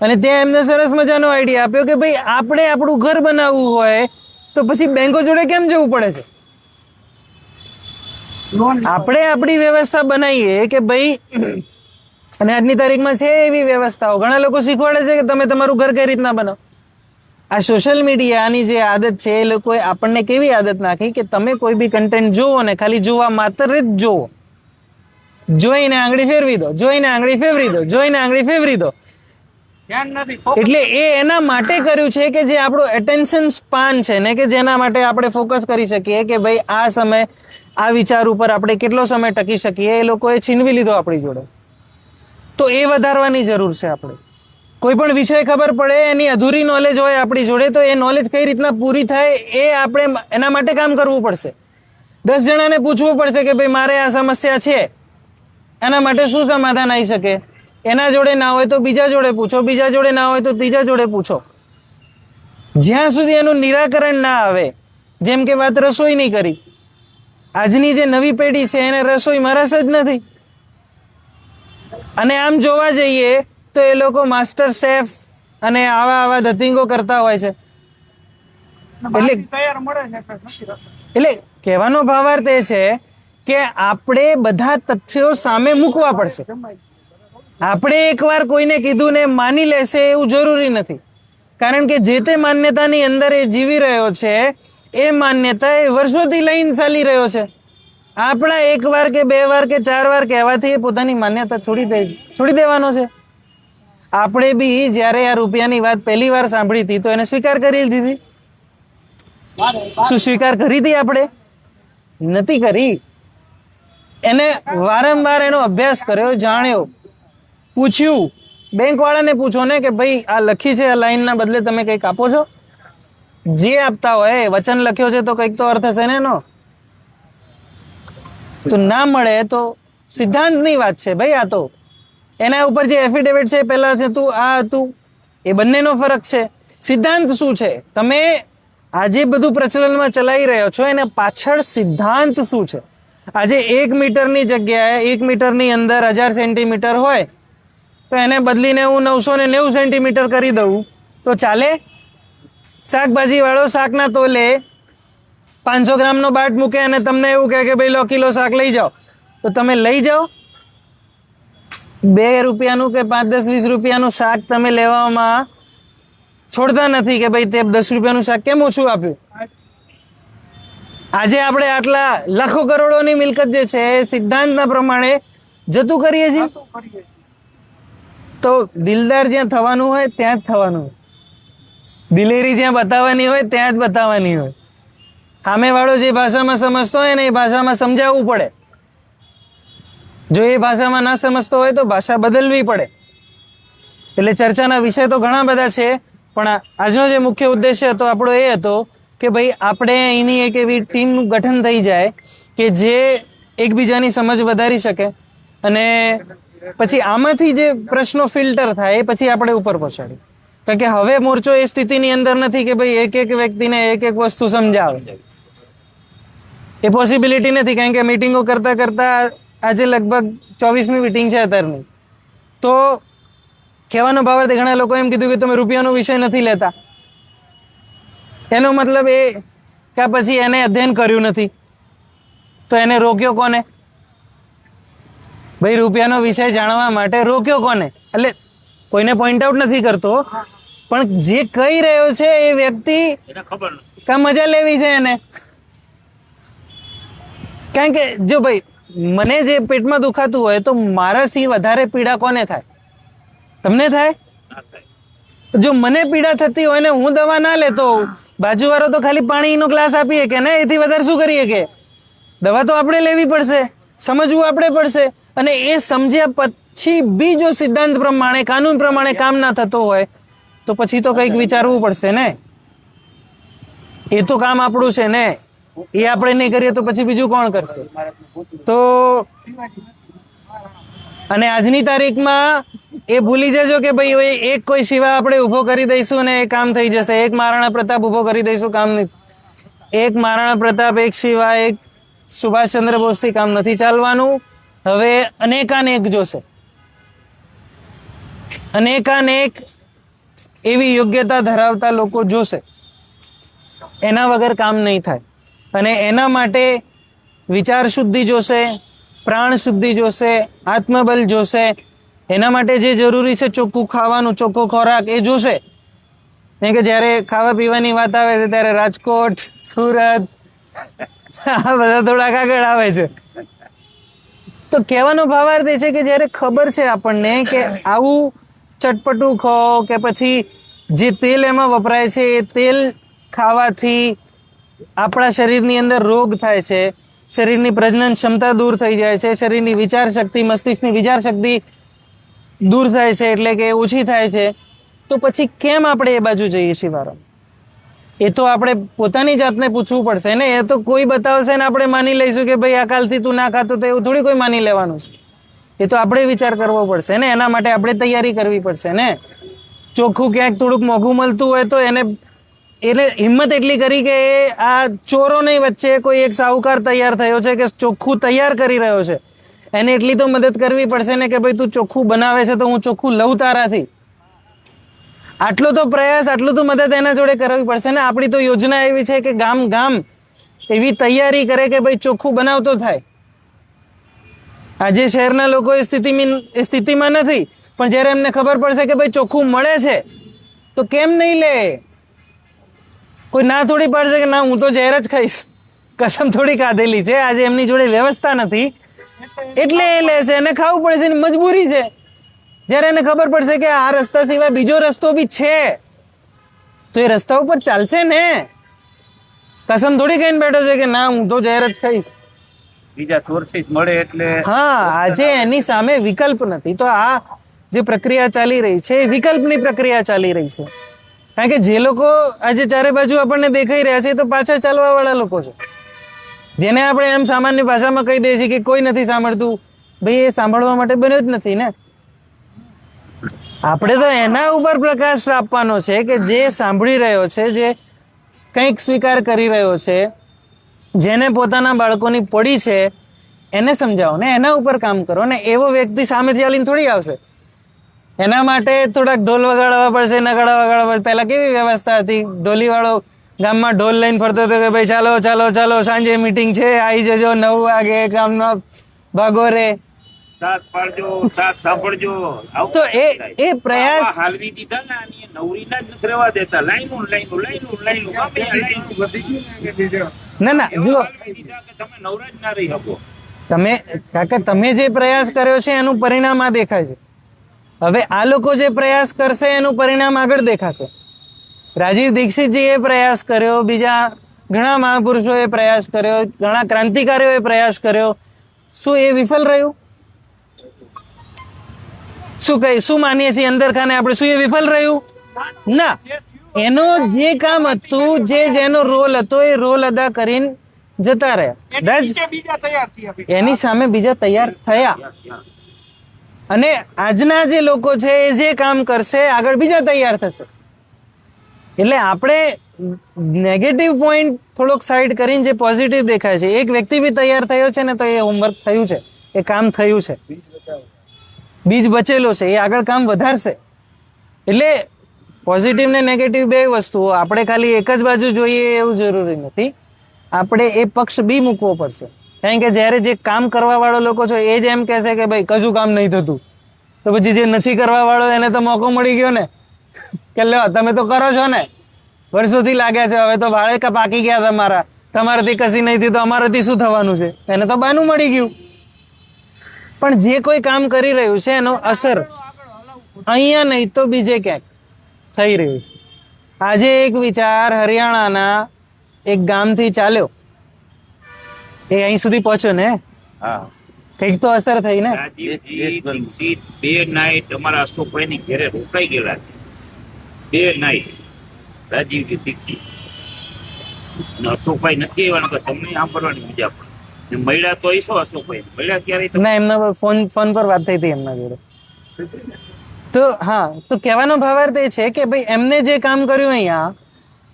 અને ત્યાં એમને સરસ મજાનો આઈડિયા આપ્યો કે ભાઈ આપણે આપણું ઘર બનાવવું હોય તો પછી બેંકો જોડે કેમ જવું પડે છે? આપણે આપણી વ્યવસ્થા બનાવીએ કે ભાઈ. અને આજની તારીખમાં છે એવી વ્યવસ્થાઓ. ઘણા લોકો શીખવાડે છે કે તમે તમારું ઘર કઈ રીતના બનાવો. આ સોશિયલ મીડિયાની જે આદત છે એ લોકોએ આપણને કેવી આદત નાખી કે તમે કોઈ બી કન્ટેન્ટ જોવો ને ખાલી જોવા માત્ર જ જોવો. જોઈને આંગળી ફેરવી દો, જોઈને આંગળી ફેરવી દો, જોઈને આંગળી ફેરવી દો. એટલે એ એના માટે કર્યું છે કે જે આપણું એટેન્શન સ્પાન છે ને, કે જેના માટે આપણે ફોકસ કરી શકીએ કે ભાઈ આ સમય આ વિચાર ઉપર આપણે કેટલો સમય ટકી શકીએ, એ લોકોએ છીનવી લીધો આપણી જોડે. તો એ વધારવાની જરૂર છે. આપણે કોઈ પણ વિષય ખબર પડે, એની અધૂરી નોલેજ હોય આપણી જોડે, તો એ નોલેજ કઈ રીતના પૂરી થાય એ આપણે એના માટે કામ કરવું પડશે. 10 જણાને પૂછવું પડશે કે ભાઈ મારે આ સમસ્યા છે, એના માટે શું સમાધાન આવી શકે. એના જોડે ના હોય તો બીજા જોડે પૂછો, બીજા જોડે ના હોય તો ત્રીજા જોડે પૂછો. જ્યાં સુધી એનું નિરાકરણ ના આવે, જેમ કે વાત રસોઈની કરી, આજની જે નવી પેઢી છે એને રસોઈમાં રસ જ નથી. અને આમ જોવા જઈએ તો એ લોકો માસ્ટર શેફ અને આવા ધતિંગો કરતા હોય છે. એટલે કહેવાનો ભાવાર્થ એ છે કે આપણે બધા તથ્યો સામે મૂકવા પડશે. આપણે એકવાર કોઈને કીધું ને માની લેશે એવું જરૂરી નથી. કારણ કે જે તે માન્યતાની અંદર એ જીવી રહ્યો છે, એ માન્યતા એ વર્ષોથી લઈને ચાલી રહ્યો છે. આપણા 1 વાર કે 2 વાર કે 4 વાર કહેવાથી એ પોતાની માન્યતા છોડી દેવાનો છે. આપણે બી જયારે આ રૂપિયાની વાત પહેલી વાર સાંભળી હતી તો એને સ્વીકાર કરી દીધી. શું સ્વીકાર કરી હતી? આપણે નથી કરી. એને વારંવાર એનો અભ્યાસ કર્યો, જાણ્યો, પૂછ્યું. બેંક વાળાને પૂછો ને કે ભાઈ આ લખી છે આ લાઈનના બદલે તમે કંઈક આપો છો. જે આપતા હોય વચન લખ્યો છે તો કંઈક તો અર્થ હશે ને એનો. તો ના મળે તો સિદ્ધાંતની વાત છે ભાઈ. આ તો એના ઉપર જે એફિડેવિટ છે પહેલા છે તું આ હતું, એ બંનેનો ફરક છે. સિદ્ધાંત શું છે? તમે આજે બધું પ્રચલનમાં ચલાવી રહ્યો છો એના પાછળ સિદ્ધાંત શું છે? આજે 1 મીટરની જગ્યાએ 1 મીટરની અંદર 1000 સેન્ટીમીટર હોય તો એને બદલીને હું 990 સેન્ટીમીટર કરી દઉં તો ચાલે? શાકભાજી વાળો શાકના તોલે 500 ગ્રામનો બાટ મૂકે અને તમને એવું કહે કે ભાઈ લો કિલો શાક લઈ જાઓ, તો તમે લઈ જાઓ? 2 રૂપિયાનું કે 5, 10, 20 રૂપિયાનું શાક તમે લેવામાં છોડતા નથી કે ભાઈ તે 10 રૂપિયાનું શાક કેમ ઓછું આપ્યું. આજે આપણે આટલા લાખો કરોડોની મિલકત જે છે એ સિદ્ધાંતના પ્રમાણે જતું કરીએ છીએ. તો દિલદાર જ્યાં થવાનું હોય ત્યાં જ થવાનું હોય, દિલેરી જ્યાં બતાવવાની હોય ત્યાં જ બતાવવાની હોય. સામેવાળો જે ભાષામાં સમજતો હોય ને એ ભાષામાં સમજાવવું પડે. જો એ ભાષામાં ના સમજતો હોય તો ભાષા બદલવી પડે. એટલે ચર્ચાના વિષય તો ઘણા બધા છે, પણ આજનો જે મુખ્ય ઉદ્દેશ્ય હતો આપણો એ હતો કે ભાઈ આપણે અહીંની એક એવી ટીમનું ગઠન થઈ જાય કે જે એકબીજાની સમજ વધારી શકે, અને પછી આમાંથી જે પ્રશ્નો ફિલ્ટર થાય એ પછી આપણે ઉપર પહોંચાડીએ. કારણ કે હવે મોરચો એ સ્થિતિની અંદર નથી કે ભાઈ એક એક વ્યક્તિને એક એક વસ્તુ સમજાવે. એ પોસિબિલિટી નથી, કારણ કે મિટિંગો કરતા કરતા આજે લગભગ 24મી મિટિંગ છે અત્યારની. તો કહેવાનો ભાવ ઘણા લોકો એમ કીધું કે તમે રૂપિયાનો વિષય નથી લેતા. એનો મતલબ એ કે પછી એને અધ્યયન કર્યું નથી, તો એને રોક્યો કોને? ભાઈ રૂપિયાનો વિષય જાણવા માટે રોક્યો કોને? એટલે કોઈને પોઈન્ટ આઉટ નથી કરતો, પણ જે કહી રહ્યો છે એ વ્યક્તિ કા મજા લેવી છે એને. કારણ કે જો ભાઈ મને જે પેટમાં દુખાતું હોય તો મારાથી વધારે પીડા કોને થાય? તમને થાય? જો મને પીડા થતી હોય ને હું દવા ના લેતો હોઉં, બાજુવાળો તો ખાલી પાણીનો ગ્લાસ આપીએ કે ને, એથી વધારે શું કરીએ કે દવા તો આપણે લેવી પડશે, સમજવું આપણે પડશે. અને એ સમજ્યા પછી બી જો સિદ્ધાંત પ્રમાણે કાનૂન પ્રમાણે કામ ના થતો હોય તો પછી તો કંઈક વિચારવું પડશે ને. એ તો કામ આપણું છે ને, એ આપણે નહીં કરીએ તો પછી બીજું કોણ કરશે? તો અને આજની તારીખમાં એ ભૂલી જજો કે ભાઈ એક કોઈ શિવા આપણે ઉભો કરી દઈશું ને એ કામ થઈ જશે. એક મહારાણા પ્રતાપ ઉભો કરી દઈશું, કામ નહીં. એક મહારાણા પ્રતાપ, એક શિવા, એક સુભાષચંદ્ર બોસથી કામ નથી ચાલવાનું. હવે અનેકાનેક જોશે, અનેકાનેક એવી યોગ્યતા ધરાવતા લોકો જોશે. એના વગર કામ નહીં થાય. અને એના માટે વિચાર શુદ્ધિ જોશે, પ્રાણ શુદ્ધિ જોશે, આત્મબલ જોશે. એના માટે જે જરૂરી છે ચોખ્ખું ખાવાનું, ચોખ્ખો ખોરાક એ જોશે. કારણ કે જ્યારે ખાવા પીવાની વાત આવે છે ત્યારે રાજકોટ, સુરત આ બધા થોડાક આગળ આવે છે. તો કહેવાનો ભાવાર્થ એ છે કે જ્યારે ખબર છે આપણને કે આવું ચટપટું ખાઓ કે પછી જે તેલ એમાં વપરાય છે એ તેલ ખાવાથી આપણા શરીરની અંદર રોગ થાય છે, શરીરની પ્રજનન ક્ષમતા દૂર થઈ જાય છે, શરીરની વિચાર શક્તિ, મસ્તિષ્કની વિચાર શક્તિ દૂર થાય છે, એટલે કે ઓછી થાય છે. તો પછી કેમ આપણે એ બાજુ જઈએ છીએ વારંવાર? એ તો આપણે પોતાની જાતને પૂછવું પડશે ને. એ તો કોઈ બતાવશે ને આપણે માની લઈશું કે ભાઈ આ કાલથી તું ના ખાતો, તો એવું થોડી કોઈ માની લેવાનું છે. એ તો આપણે વિચાર કરવો પડશે ને. એના માટે આપણે તૈયારી કરવી પડશે ને. ચોખ્ખું ક્યાંક થોડુંક મોંઘું મળતું હોય તો એને હિંમત એટલી કરી કે આ ચોરોની વચ્ચે કોઈ એક સાહુકાર તૈયાર થયો છે કે ચોખ્ખું તૈયાર કરી રહ્યો છે, એને એટલી તો મદદ કરવી પડશે ને કે ભાઈ તું ચોખ્ખું બનાવે છે તો હું ચોખ્ખું લઉં તારાથી. આટલો તો પ્રયાસ, આટલું તો મદદ એના જોડે કરવી પડશે ને. આપણી તો યોજના એવી છે કે ગામ ગામ એવી તૈયારી કરે કે ભાઈ ચોખ્ખું બનાવતો થાય. આજે શહેરના લોકો એ સ્થિતિમાં નથી, પણ જ્યારે એમને ખબર પડશે કે ભાઈ ચોખ્ખું મળે છે તો કેમ નહીં લે? કોઈ ના થોડી પાડશે કે ના હું તો ઝેર જ ખાઈશ, કસમ થોડી ખાધેલી છે. આજે એમની જોડે વ્યવસ્થા નથી એટલે એ લે છે, એને ખાવું પડશે, એની મજબૂરી છે. જ્યારે એને ખબર પડશે કે આ રસ્તા સિવાય બીજો રસ્તો બી છે તો એ રસ્તા ઉપર ચાલશે ને. કસમ થોડી કહીને બેઠો છે કે ના હું તો ઝેર જ ખાઈશ. બીજા સોર્સિસ મળે એટલે હા, આજે એની સામે વિકલ્પ નથી. તો આ જે પ્રક્રિયા ચાલી રહી છે એ વિકલ્પની પ્રક્રિયા ચાલી રહી છે. કારણ કે જે લોકો આજે ચારે બાજુ આપણને દેખાઈ રહ્યા છે તો પાછળ ચાલવા વાળા લોકો છે, જેને આપણે એમ સામાન્ય ભાષામાં કહી દઈએ છીએ કે કોઈ નથી સાંભળતું. ભાઈ એ સાંભળવા માટે બન્યો જ નથી ને. આપણે તો એના ઉપર પ્રકાશ આપવાનો છે કે જે સાંભળી રહ્યો છે, જે કંઈક સ્વીકાર કરી રહ્યો છે, જેને પોતાના બાળકોની પડી છે એને સમજાવો ને એના ઉપર કામ કરો ને. એવો વ્યક્તિ સામે ચાલીને થોડી આવશે. એના માટે થોડાક ઢોલ વગાડવા પડશે, નગાડા વગાડવા પડશે. પહેલા કેવી વ્યવસ્થા હતી? ઢોલી વાળો ગામમાં ઢોલ લઈને ફરતો હતો કે ભાઈ ચાલો ચાલો ચાલો સાંજે મીટિંગ છે, આવી જજો 9 વાગે, કામનો ભાગો રે. સાથ પાડજો, સાથ સાંભળજો. આવું તો એ થાય. પ્રયાસ આવા હાલવી દીધા ને આની નવરીના જ નથી રહેવા દેતા. લાઈનું લાઈનું લાઈનું લાઈનું ગમે ત્યાં લાઈનું. વધી ગયું ને કે બીજો ના એવા જુઓ, હાલવી દીધા કે તમે નવરા જ ના રહી શકો. તમે કાકા તમે જે પ્રયાસ કર્યો છે એનું પરિણામ આ દેખાય છે. હવે આ લોકો જે પ્રયાસ કરશે એનું પરિણામ આગળ દેખાશે. રાજીવ દીક્ષિતજીએ પ્રયાસ કર્યો, બીજા ઘણા મહાપુરુષોએ પ્રયાસ કર્યો, ઘણા ક્રાંતિકારીઓએ પ્રયાસ કર્યો. શું એ વિફલ રહ્યું? શું માનીએ છીએ અંદર ખાને આપણે? શું એ વિફલ રહ્યું? ના. એનો જે કામ હતું, જેનો રોલ હતો એ રોલ અદા કરીને જતા રહ્યા. એની સામે બીજા તૈયાર થયા. અને આજના જે લોકો છે એ જે કામ કરશે આગળ બીજા તૈયાર થશે. એટલે આપણે નેગેટિવ પોઈન્ટ થોડોક સાઈડ કરીને જે પોઝિટિવ દેખાય છે, એક વ્યક્તિ બી તૈયાર થયો છે ને, તો એ હોમવર્ક થયું છે, એ કામ થયું છે, બીજ બચેલો છે, એ આગળ કામ વધારશે. એટલે પોઝિટિવ ને નેગેટિવ બે વસ્તુઓ, આપણે ખાલી એક જ બાજુ જોઈએ એવું જરૂરી નથી. આપણે એ પક્ષ બી મૂકવો પડશે. કારણ કે જ્યારે જે કામ કરવા વાળો લોકો છે એ જ એમ કહેશે કે ભાઈ કશું કામ નહીં થતું, તો પછી જે નથી કરવા વાળો એને તો મોકો મળી ગયો ને કે લ્યો તમે તો કરો છો ને, વર્ષોથી લાગ્યા છે, હવે તો ભાડે પાકી ગયા તમારાથી કશી નહીં થઈ તો અમારાથી શું થવાનું છે, એને તો બાનું મળી ગયું. પણ જે કોઈ કામ કરી રહ્યું છે એનો અસર અહીંયા નહીં તો બીજે ક્યાંક થઈ રહ્યું છે. આજે એક વિચાર હરિયાણાના એક ગામથી ચાલ્યો, એ અહીં સુધી પહોંચ્યો ને, હા કઈક તો અસર થઈ ને. રાજીવજી દીક્ષિત 2 નાઈટ અમારા અશોકભાઈની ઘરે રોકાઈ ગયેલા છે. 2 નાઈટ રાજીવજી દીક્ષિત અને અશોકભાઈ નથી આવ્યા, કે તમને સાંભળવાની મજા પડે. મળ્યા તો શું અશોકભાઈ મળ્યા ક્યારે? ના, એમના ફોન પર વાત થઈ હતી એમના જોડે. તો હા, તો કહેવાનો ભાવાર્થ એ છે કે ભાઈ એમને જે કામ કર્યું અહીંયા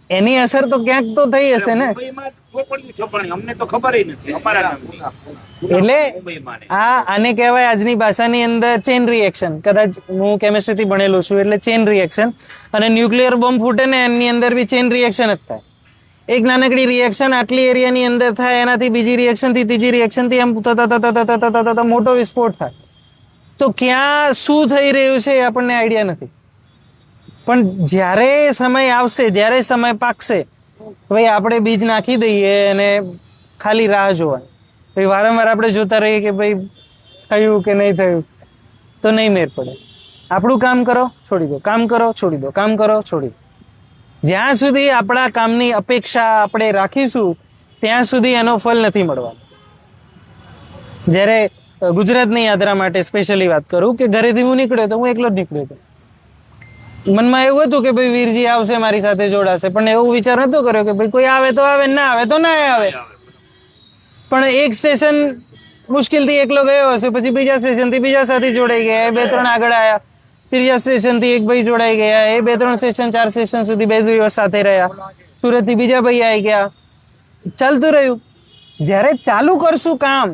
એની અસર તો ક્યાંક તો થઈ હશે ને. મુંબઈમાં ચોપડ્યું છે પણ અમને તો ખબર નથી અમારા નામની. એટલે મુંબઈમાં ને. આને કહેવાય આજની ભાષાની અંદર ચેન રિએક્શન. કદાચ હું કેમિસ્ટ્રીથી ભણેલું છું એટલે ચેન રિએક્શન. અને ન્યુક્લિયર બોમ્બ ફૂટે ને એની અંદર બી ચેન રિએક્શન જ થાય. એક નાનકડી રિએક્શન આટલી એરિયાની અંદર થાય, એનાથી બીજી રિએક્શન થી ત્રીજી રિએક્શન થી એમ થતા મોટો વિસ્ફોટ થાય. તો ક્યાં શું થઈ રહ્યું છે એ આપણને આઈડિયા નથી. પણ જ્યારે સમય આવશે, જ્યારે સમય પાકશે, ભાઈ આપણે બીજ નાખી દઈએ અને ખાલી રાહ જોવાની. ભાઈ વારંવાર આપણે જોતા રહીએ કે ભાઈ થયું કે નહીં થયું, તો નહીં મેર પડે. આપણું કામ કરો, છોડી દો, કામ કરો, છોડી દો, કામ કરો, છોડી દો. જ્યાં સુધી આપણા કામની અપેક્ષા આપણે રાખીશું ત્યાં સુધી એનો ફલ નથી મળવાનો. જ્યારે ગુજરાતની યાત્રા માટે સ્પેશિયલી વાત કરું કે ઘરેથી હું નીકળ્યો તો હું એકલો જ નીકળ્યો હતો. મનમાં એવું હતું કે ભાઈ વીરજી આવશે, મારી સાથે જોડાશે, પણ એવું વિચાર નતો કર્યો કે ભાઈ કોઈ આવે તો આવે, ના આવે તો ના આવે. પણ એક સ્ટેશન મુશ્કેલથી એકલો ગયો હશે, પછી બીજા સ્ટેશનથી બીજા સાથે જોડાઈ ગયા, 2-3 આગળ આવ્યા, ત્રીજા સ્ટેશનથી એક ભાઈ જોડાઈ ગયા, એ 2-3 સ્ટેશન 4 સ્ટેશન સુધી 2 દિવસ સાથે રહ્યા. સુરતથી બીજા ભાઈ આવી ગયા, ચાલતું રહ્યું. જ્યારે ચાલુ કરશું કામ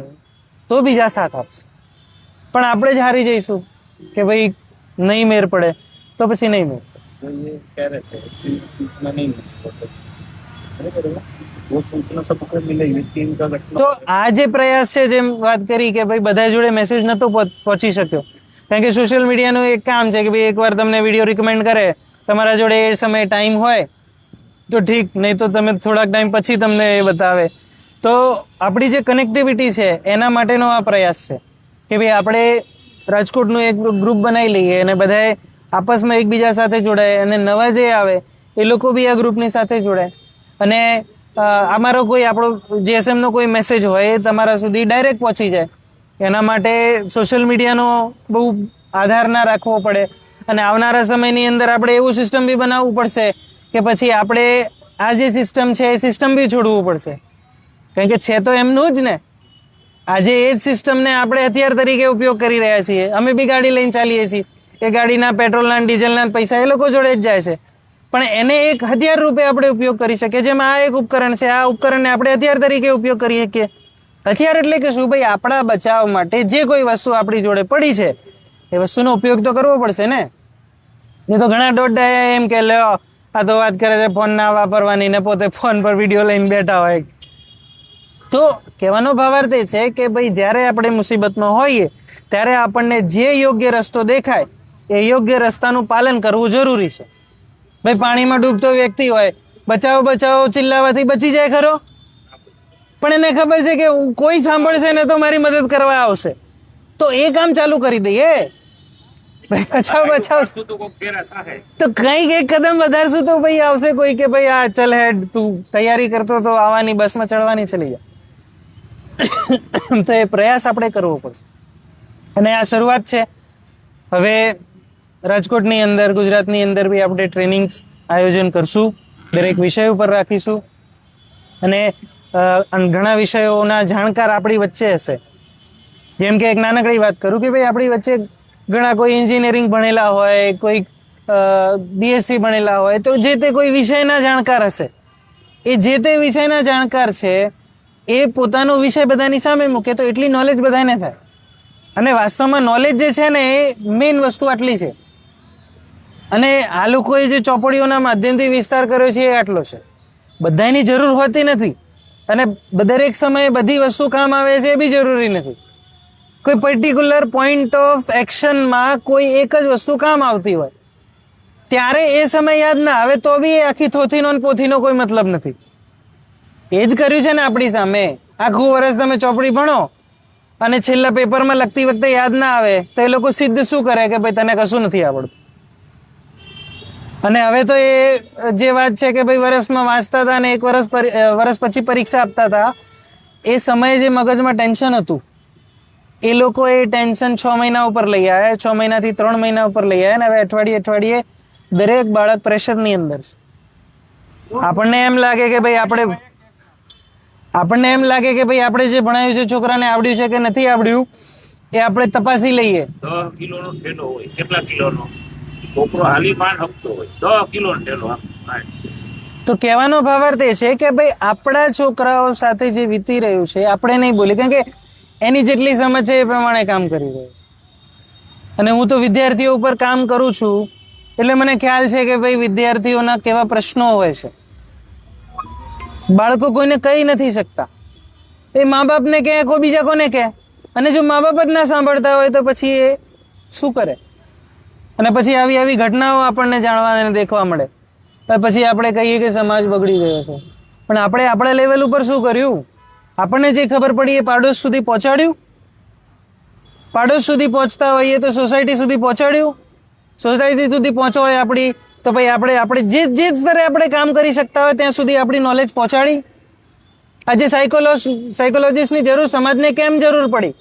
તો બીજા સાથ આપશે. પણ આપણે જ હારી જઈશું કે ભાઈ નહીં મેર પડે તો પછી નહીં મેર. ये कह रहे थे कि सूचना नहीं मिली, वो सूचना सबको मिलेगी 3 का घटना. તો આ જે પ્રયાસ છે, જેમ વાત કરી કે ભાઈ બધા જોડે મેસેજ નતો પહોંચી શક્યો, કારણ કે સોશિયલ મીડિયાનું એક કામ છે કે ભાઈ એકવાર તમને વિડીયો રિકમેન્ડ કરે, તમારા જોડે એ સમયે ટાઈમ હોય તો ઠીક, નહીં તો તમે થોડાક ટાઈમ પછી તમને એ બતાવે. તો આપણી જે કનેક્ટિવિટી છે એના માટેનો આ પ્રયાસ છે કે ભાઈ આપણે રાજકોટનું એક ગ્રુપ બનાવી લઈએ અને બધાએ આપસમાં એકબીજા સાથે જોડાય, અને નવા જે આવે એ લોકો બી આ ગ્રુપની સાથે જોડાય. અને અમારો કોઈ આપણો જીએસએમનો કોઈ મેસેજ હોય એ તમારા સુધી ડાયરેક્ટ પહોંચી જાય. એના માટે સોશિયલ મીડિયાનો બહુ આધાર ના રાખવો પડે. અને આવનારા સમયની અંદર આપણે એવું સિસ્ટમ બી બનાવવું પડશે કે પછી આપણે આ જે સિસ્ટમ છે એ સિસ્ટમ બી છોડવું પડશે. કારણ કે છે તો એમનું જ ને. આજે એ જ સિસ્ટમને આપણે હથિયાર તરીકે ઉપયોગ કરી રહ્યા છીએ. અમે બી ગાડી લઈને ચાલીએ છીએ, એ ગાડીના પેટ્રોલના ડીઝલના પૈસા એ લોકો જોડે જ જાય છે. પણ એને એક હથિયાર રૂપે આપણે ઉપયોગ કરી શકીએ. જેમ આ એક ઉપકરણ છે, આ ઉપકરણને આપણે હથિયાર તરીકે ઉપયોગ કરી શકીએ. હથિયાર એટલે કે શું? ભાઈ આપણા બચાવ માટે જે કોઈ વસ્તુ આપણી જોડે પડી છે એ વસ્તુનો ઉપયોગ તો કરવો પડશે ને. નહીં તો ઘણા દોડ્ડા એમ કે લ્યો આ તો વાત કરે છે ફોન ના વાપરવાની ને પોતે ફોન પર વિડીયો લઈને બેઠા હોય. તો કહેવાનો ભાવાર્થ એ છે કે ભાઈ જ્યારે આપણે મુસીબતમાં હોઈએ ત્યારે આપણને જે યોગ્ય રસ્તો દેખાય એ યોગ્ય રસ્તાનું પાલન કરવું જરૂરી છે. ભાઈ પાણીમાં ડૂબતો વ્યક્તિ હોય, બચાવો બચાવો ચિલ્લાવાથી બચી જાય ખરો, પણ એને ખબર છે કે કોઈ સાંભળશે ને તો મારી મદદ કરવા આવશે, તો એ કામ ચાલુ કરી દઈએ. બચાવ બચાવ તો કઈક એક કદમ વધારશું તો ભાઈ આવશે કોઈ કે ભાઈ આ ચલ હેડ તું તૈયારી કરતો તો આવવાની બસમાં ચડવાની ચલી જા. તો એ પ્રયાસ આપણે કરવો પડશે અને આ શરૂઆત છે. હવે રાજકોટની અંદર ગુજરાતની અંદર બી આપણે ટ્રેનિંગ્સ આયોજન કરશું, દરેક વિષય ઉપર રાખીશું અને ઘણા વિષયોના જાણકાર આપણી વચ્ચે હશે. જેમ કે એક નાનકડી વાત કરું કે ભાઈ આપણી વચ્ચે ઘણા કોઈ એન્જિનિયરિંગ ભણેલા હોય, કોઈ બીએસસી ભણેલા હોય, તો જે તે કોઈ વિષયના જાણકાર હશે. એ જે તે વિષયના જાણકાર છે એ પોતાનો વિષય બધાની સામે મૂકે તો એટલી નોલેજ બધાને થાય. અને વાસ્તવમાં નોલેજ જે છે ને એ મેઇન વસ્તુ આટલી છે. અને આ લોકોએ જે ચોપડીઓના માધ્યમથી વિસ્તાર કર્યો છે એ આટલો છે. બધાની જરૂર હોતી નથી અને દરેક સમયે બધી વસ્તુ કામ આવે છે એ બી જરૂરી નથી. કોઈ પર્ટિક્યુલર પોઈન્ટ ઓફ એક્શનમાં કોઈ એક જ વસ્તુ કામ આવતી હોય ત્યારે એ સમય યાદ ના આવે તો બી આખી થોથીનો ને પોથીનો કોઈ મતલબ નથી. એ જ કર્યું છે ને આપણી સામે. આખું વર્ષ તમે ચોપડી ભણો અને છેલ્લા પેપરમાં લખતી વખતે યાદ ના આવે તો એ લોકો સિદ્ધ શું કરે કે ભાઈ તને કશું નથી આવડતું. અને હવે તો એ જે વાત છે કે ભાઈ વર્ષમાં વાંચતા હતા અને એક વર્ષ પછી પરીક્ષા આપતા હતા, એ સમયે જે મગજમાં ટેન્શન હતું એ લોકો એ ટેન્શન 6 મહિના ઉપર લઈ આવ્યા, 6 મહિનાથી 3 મહિના ઉપર લઈ આવ્યા. અને હવે અઠવાડિયે દરેક બાળક પ્રેશરની અંદર છે. આપણને એમ લાગે કે ભાઈ આપણે જે ભણાવ્યું છે છોકરાને આવડ્યું છે કે નથી આવડ્યું એ આપણે તપાસી લઈએ. 10 કિલોનો ઠેલો હોય, કેટલા કિલોનો છોકરો હાલી પાન હપતો હોય, 10 કિલોનો ઠેલો. તો કહેવાનો ભાવાર્થ એ છે કે ભાઈ આપણા છોકરાઓ સાથે જે વીતી રહ્યું છે આપણે નહીં બોલીએ, કારણ કે એની જેટલી સમજ છે એ પ્રમાણે કામ કરી રહ્યું છે. અને હું તો વિદ્યાર્થીઓ ઉપર કામ કરું છું એટલે મને ખ્યાલ છે કે ભાઈ વિદ્યાર્થીઓના કેવા પ્રશ્નો હોય છે. બાળકો કોઈને કહી નથી શકતા, એ મા બાપને કહે કોઈ બીજા કોને કહે, અને જો મા બાપ જ ના સાંભળતા હોય તો પછી એ શું કરે. અને પછી આવી ઘટનાઓ આપણને જાણવા અને દેખવા મળે. પછી આપણે કહીએ કે સમાજ બગડી ગયો છે, પણ આપણે આપણા લેવલ ઉપર શું કર્યું? આપણને જે ખબર પડી એ પાડોશ સુધી પહોંચાડ્યું. પાડોશ સુધી પહોંચતા હોઈએ તો સોસાયટી સુધી પહોંચાડ્યું. સોસાયટી સુધી પહોંચો હોય આપણી તો ભાઈ આપણે જે સ્તરે આપણે કામ કરી શકતા હોય ત્યાં સુધી આપણી નોલેજ પહોંચાડી. આજે સાયકોલોજીસ્ટની જરૂર સમાજને કેમ જરૂર પડી?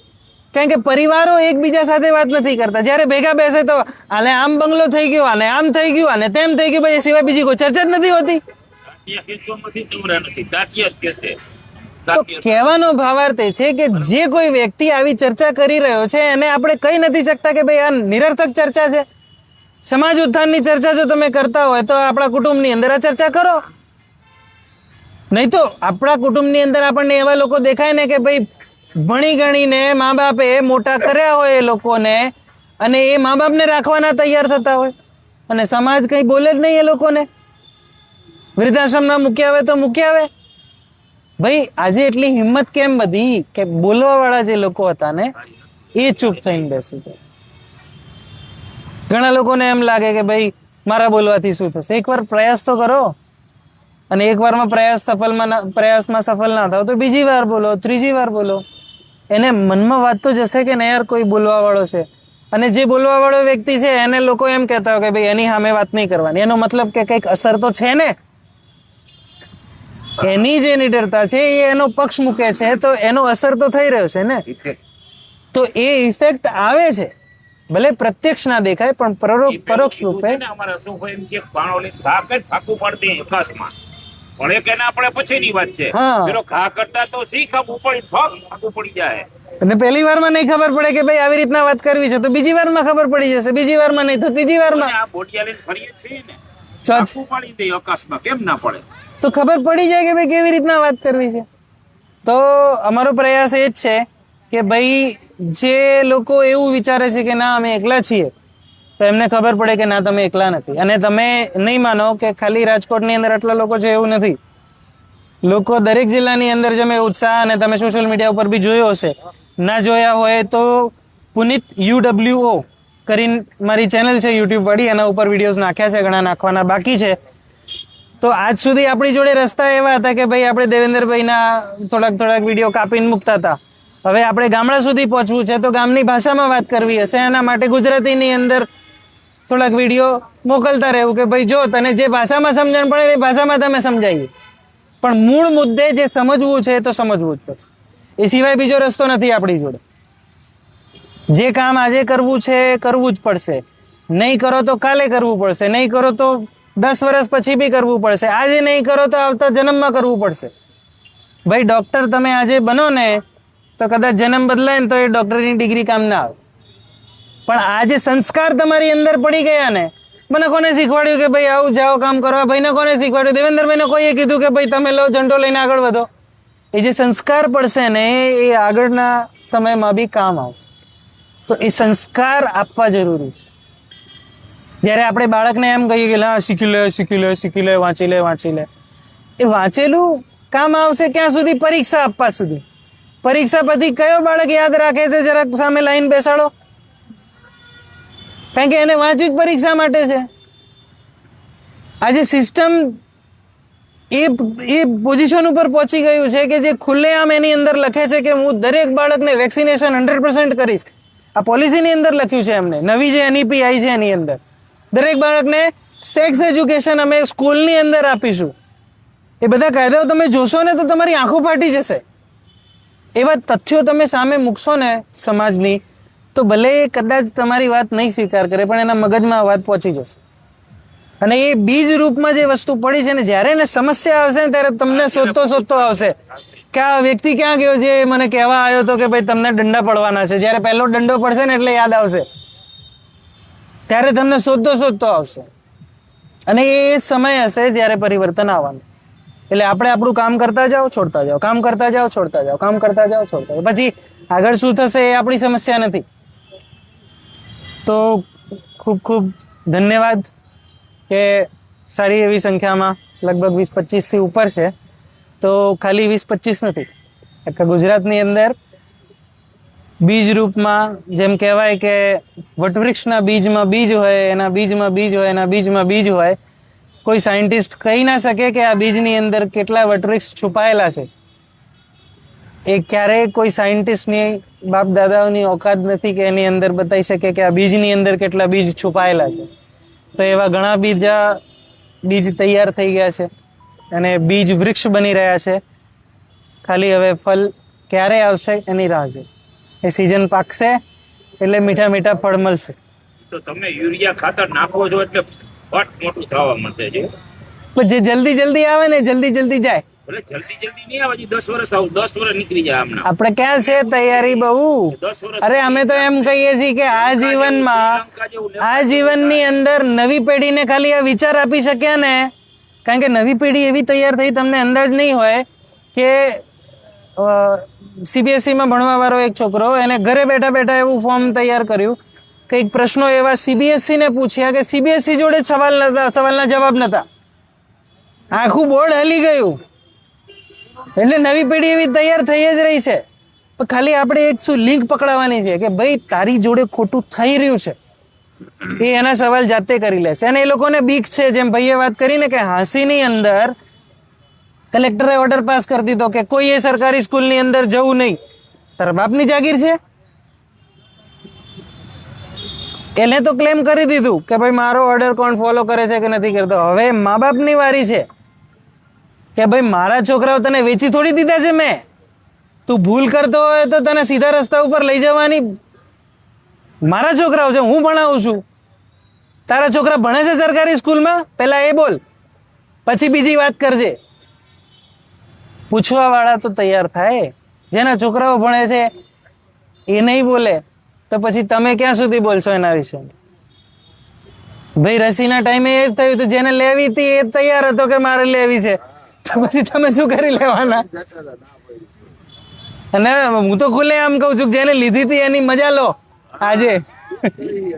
કારણ કે પરિવારો એકબીજા સાથે વાત નથી કરતા. જ્યારે ભેગા બેસે તો આને આમ બંગલો થઈ ગયો, આને આમ થઈ ગયું, આને તેમ થઈ ગયું, ભાઈ સિવાય બીજી કોઈ ચર્ચા જ નથી હોતી. તો કહેવાનો ભાવાર્થ એ છે કે જે કોઈ વ્યક્તિ આવી ચર્ચા કરી રહ્યો છે એને આપણે કહી નથી શકતા કે ભાઈ આ નિરર્થક ચર્ચા છે. સમાજ ઉત્થાનની ચર્ચા જો તમે કરતા હોય તો આપણા કુટુંબની અંદર આ ચર્ચા કરો. નહીં તો આપણા કુટુંબની અંદર આપણને એવા લોકો દેખાય ને કે ભાઈ ભણી ગણીને મા બાપે મોટા કર્યા હોય એ લોકોને, અને એ મા બાપને રાખવાના તૈયાર થતા હોય અને સમાજ કંઈ બોલે જ નહીં એ લોકોને. વૃદ્ધાશ્રમમાં મૂક્યા આવે તો મૂક્યા આવે. ભાઈ આજે એટલી હિંમત કેમ બધી કે બોલવા વાળા જે લોકો હતા ને એ ચૂપ થઈને બેસી ગયા. ઘણા લોકોને એમ લાગે કે ભાઈ મારા બોલવાથી શું થશે? એકવાર પ્રયાસ તો કરો, અને એક વારમાં પ્રયાસમાં સફળ ના થાવ તો બીજી વાર બોલો, ત્રીજી વાર બોલો. એને મનમાં વાત તો જશે કે નહીં યાર કોઈ બોલવા વાળો છે. અને જે બોલવા વાળો વ્યક્તિ છે એને લોકો એમ કહેતા હોય કે ભાઈ એની સામે વાત નહીં કરવાની. એનો મતલબ કે કંઈક અસર તો છે ને. એની જે નિડરતા છે એ એનો પક્ષ મૂકે છે તો એનો અસર તો થઈ રહ્યો છે ને. તો એ ઇફેક્ટ આવે છે, ભલે પ્રત્યક્ષ ના દેખાય પણ પરોક્ષ રૂપે. અમારા શું હોય એમ કે પાણો લઈને ઘા કઈ ફાકું પડતી આકાશમાં, પણ એક એને આપણે પછીની વાત છે. પેલો ઘા કરતા તો શીખ ઉપર ફાકું પડી જાય. અને પહેલી વારમાં નહીં ખબર પડે કે ભાઈ આવી રીતના વાત કરવી છે તો બીજી વારમાં ખબર પડી જશે, બીજી વારમાં નહીં તો ત્રીજી વારમાં. આ બોટિયા લઈને ફરીએ છીએ ને, ફાકું પડી દે આકાશમાં, કેમ ના પડે? તો ખબર પડી જાય કે ભાઈ કેવી રીતના વાત કરવી છે. તો અમારો પ્રયાસ એ જ છે કે ભાઈ જે લોકો એવું વિચારે છે કે ના અમે એકલા છીએ, તો એમને ખબર પડે કે ના તમે એકલા નથી. અને તમે નહીં માનો કે ખાલી રાજકોટની અંદર આટલા લોકો છે એવું નથી. લોકો દરેક જિલ્લાની અંદર તમે ઉત્સાહ, અને તમે સોશિયલ મીડિયા ઉપર બી જોયો હશે, ના જોયા હોય તો પુનિત UWO કરીને મારી ચેનલ છે યુટ્યુબ વાળી, એના ઉપર વિડીયોઝ નાખ્યા છે, ઘણા નાખવાના બાકી છે. તો આજ સુધી આપણી જોડે રસ્તા એવા હતા કે ભાઈ આપણે દેવેન્દ્રભાઈના થોડાક વિડીયો કાપીને મૂકતા હતા. હવે આપણે ગામડા સુધી પહોંચવું છે તો ગામની ભાષામાં વાત કરવી હશે, એના માટે ગુજરાતીની અંદર થોડાક વિડીયો મોકલતા રહેવું કે ભાઈ જો તને જે ભાષામાં સમજણ પડે એ ભાષામાં તમે સમજાવીએ. પણ મૂળ મુદ્દે જે સમજવું છે તો સમજવું જ પડશે. એ સિવાય બીજો રસ્તો નથી આપણી જોડે. જે કામ આજે કરવું છે એ કરવું જ પડશે. નહીં કરો તો કાલે કરવું પડશે, નહીં કરો તો 10 વર્ષ પછી બી કરવું પડશે. આજે નહીં કરો તો આવતા જન્મમાં કરવું પડશે. ભાઈ ડોક્ટર તમે આજે બનો ને તો કદાચ જન્મ બદલાય ને તો એ ડોક્ટરની ડિગ્રી કામ ના આવે. પણ આ જે સંસ્કાર તમારી અંદર પડી ગયા ને, મને કોને શીખવાડ્યું કે ભાઈ આવું જાઓ કામ કરવા? ભાઈને કોને શીખવાડ્યું? દેવેન્દ્રભાઈને કોઈએ કીધું કે ભાઈ તમે લો ઝંડો લઈને આગળ વધો? એ જે સંસ્કાર પડશે ને એ આગળના સમયમાં બી કામ આવશે. તો એ સંસ્કાર આપવા જરૂરી છે. જ્યારે આપણે બાળકને એમ કહીએ કે હા શીખી લે, વાંચી લે, એ વાંચેલું કામ આવશે ક્યાં સુધી? પરીક્ષા આપવા સુધી. પરીક્ષા પછી કયો બાળક યાદ રાખે છે? જરાક સામે લાઈન બેસાડો. કારણ કે એને વાંચ્યું જ પરીક્ષા માટે છે. આજે સિસ્ટમ એ પોઝિશન ઉપર પહોંચી ગયું છે કે જે ખુલ્લેઆમ એની અંદર લખે છે કે હું દરેક બાળકને વેક્સિનેશન 100% કરીશ. આ પોલિસીની અંદર લખ્યું છે એમને. નવી જે NEP આવી છે એની અંદર દરેક બાળકને સેક્સ એજ્યુકેશન અમે સ્કૂલની અંદર આપીશું. એ બધા કાયદાઓ તમે જોશો ને તો તમારી આંખો ફાટી જશે. એવા તથ્યો તમે સામે મૂકશો ને સમાજની, તો ભલે એ કદાચ તમારી વાત નહીં સ્વીકાર કરે પણ એના મગજમાં વાત પહોંચી જશે. અને એ બીજ રૂપમાં જે વસ્તુ પડી છે ને, જ્યારે એને સમસ્યા આવશે ને ત્યારે તમને શોધતો આવશે કે આ વ્યક્તિ ક્યાં ગયો જે મને કહેવા આવ્યો હતો કે ભાઈ તમને દંડા પડવાના છે. જ્યારે પહેલો દંડો પડશે ને એટલે યાદ આવશે, ત્યારે તમને શોધતો આવશે. અને એ સમય હશે જ્યારે પરિવર્તન આવવાનું. એટલે આપણે આપણું કામ કરતા જાઓ, છોડતા જાઓ, કામ કરતા જાઓ, છોડતા જાઓ, કામ કરતા જાઓ, છોડતા જાઓ. પછી આગળ શું થશે એ આપણી સમસ્યા નથી. તો ખૂબ ખૂબ ધન્યવાદ કે સારી એવી સંખ્યામાં લગભગ 20-25 થી ઉપર છે. તો ખાલી 20-25 નથી, આખા ગુજરાતની અંદર બીજ રૂપમાં, જેમ કહેવાય કે વટવૃક્ષના બીજમાં બીજ હોય, એના બીજમાં બીજ હોય, એના બીજમાં બીજ હોય. કોઈ સાયન્ટિસ્ટ કહી ના શકે કે આ બીજની અંદર કેટલા વટવૃક્ષ છુપાયેલા છે. એ ક્યારેય કોઈ સાયન્ટિસ્ટની બાપ દાદાઓની ઓકાત નથી કે એની અંદર બતાવી શકે કે આ બીજની અંદર કેટલા બીજ છુપાયેલા છે. તો એવા ઘણા બીજ તૈયાર થઈ ગયા છે અને બીજ વૃક્ષ બની રહ્યા છે. ખાલી હવે ફળ ક્યારે આવશે એની રાહ છે. એ સિઝન પાકશે એટલે મીઠા મીઠા ફળ મળશે. તો તમે યુરિયા ખાતર નાખો છો એટલે પટ મોટું થવા માંડે છે. પણ જે જલ્દી આવે ને જલ્દી જાય. એટલે જલ્દી નહીં આવે, 10 વર્ષ આવું, 10 વર્ષ નીકળી જાય. હમણાં આપણે ક્યાં છે તૈયારી બહુ? 10 વર્ષ. અરે અમે તો એમ કહીએ છીએ કે આ જીવનની અંદર નવી પેઢીને ખાલી આ વિચાર આપી શક્યા ને, કારણ કે નવી પેઢી એવી તૈયાર થઈ, તમને અંદાજ નહીં હોય કે CBSE માં ભણવા વાળો એક છોકરો, એને ઘરે બેઠા એવું ફોર્મ તૈયાર કર્યું. કંઈક પ્રશ્નો એવા CBSE ને પૂછ્યા કે CBSE જોડે સવાલના જવાબ નતા. આખું બોર્ડ હલી ગયું. એટલે નવી પેઢી એવી તૈયાર થઈ જ રહી છે. પણ ખાલી આપણે એક શું લિંક પકડાવવાની છે કે ભાઈ તારી જોડે ખોટું થઈ રહ્યું છે, એ એના સવાલ જાતે કરી લેશે. અને એ લોકોને બીક છે, જેમ ભાઈએ વાત કરીને કે હાંસીની અંદર કલેક્ટરે ઓર્ડર પાસ કરી દીધો કે કોઈ એ સરકારી સ્કૂલની અંદર જવું નહીં. તારા બાપની જાગીર છે. એને તો ક્લેમ કરી દીધું કે ભાઈ મારો ઓર્ડર કોણ ફોલો કરે છે કે નથી કરતો. હવે મા બાપની વારી છે કે ભાઈ મારા છોકરાઓ તને વેચી થોડી દીધા છે મેં. તું ભૂલ કરતો હોય તો તને સીધા રસ્તા ઉપર લઈ જવાની મારા છોકરાઓ છે, હું ભણાવું છું. તારા છોકરા ભણે છે સરકારી સ્કૂલમાં? પહેલા એ બોલ, પછી બીજી વાત કરજે. પૂછવા વાળા તો તૈયાર થાય. જેના છોકરાઓ ભણે છે એ નહીં બોલે તો પછી તમે ક્યાં સુધી બોલશો એના વિશે? ભાઈ રસીના ટાઈમે એ જ થયું હતું. જેને લેવી હતી એ તૈયાર હતો કે મારે લેવી છે, તો પછી તમે શું કરી લેવાના? અને હું તો ખુલ્લે આમ કહું છું કે જેને લીધી હતી એની મજા લો આજે.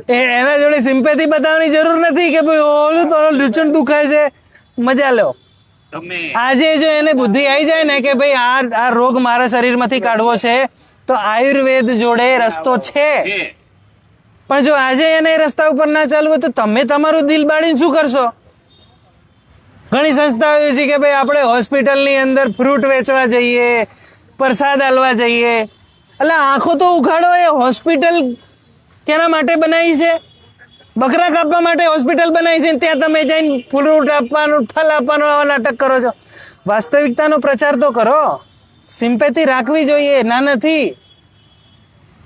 એના જોડે સિમ્પેથી બતાવવાની જરૂર નથી કે ભાઈ ઓલું તો લૂચણ દુખાય છે, મજા લો. તમે આજે જો એને બુદ્ધિ આવી જાય ને કે ભાઈ આ રોગ મારા શરીરમાંથી કાઢવો છે, તો આયુર્વેદ જોડે રસ્તો છે. છે પણ જો આજે એને એ રસ્તા ઉપર ના ચાલવું હોય તો તમે તમારું દિલ બાળીને શું કરશો? ઘણી સંસ્થાઓ એવી છે કે ભાઈ આપણે હોસ્પિટલની અંદર ફ્રૂટ વેચવા જઈએ, પ્રસાદ આલવા જઈએ. એટલે આંખો તો ઉઘાડો, એ હોસ્પિટલ કેના માટે બનાવી છે? બકરા કાપવા માટે હોસ્પિટલ બનાવી છે, ત્યાં તમે જઈને ફ્રૂટ આપવાનું, ફળ આપવાનું આવા નાટક કરો છો. વાસ્તવિકતાનો પ્રચાર તો કરો. સિમ્પેથી રાખવી જોઈએ, ના નથી.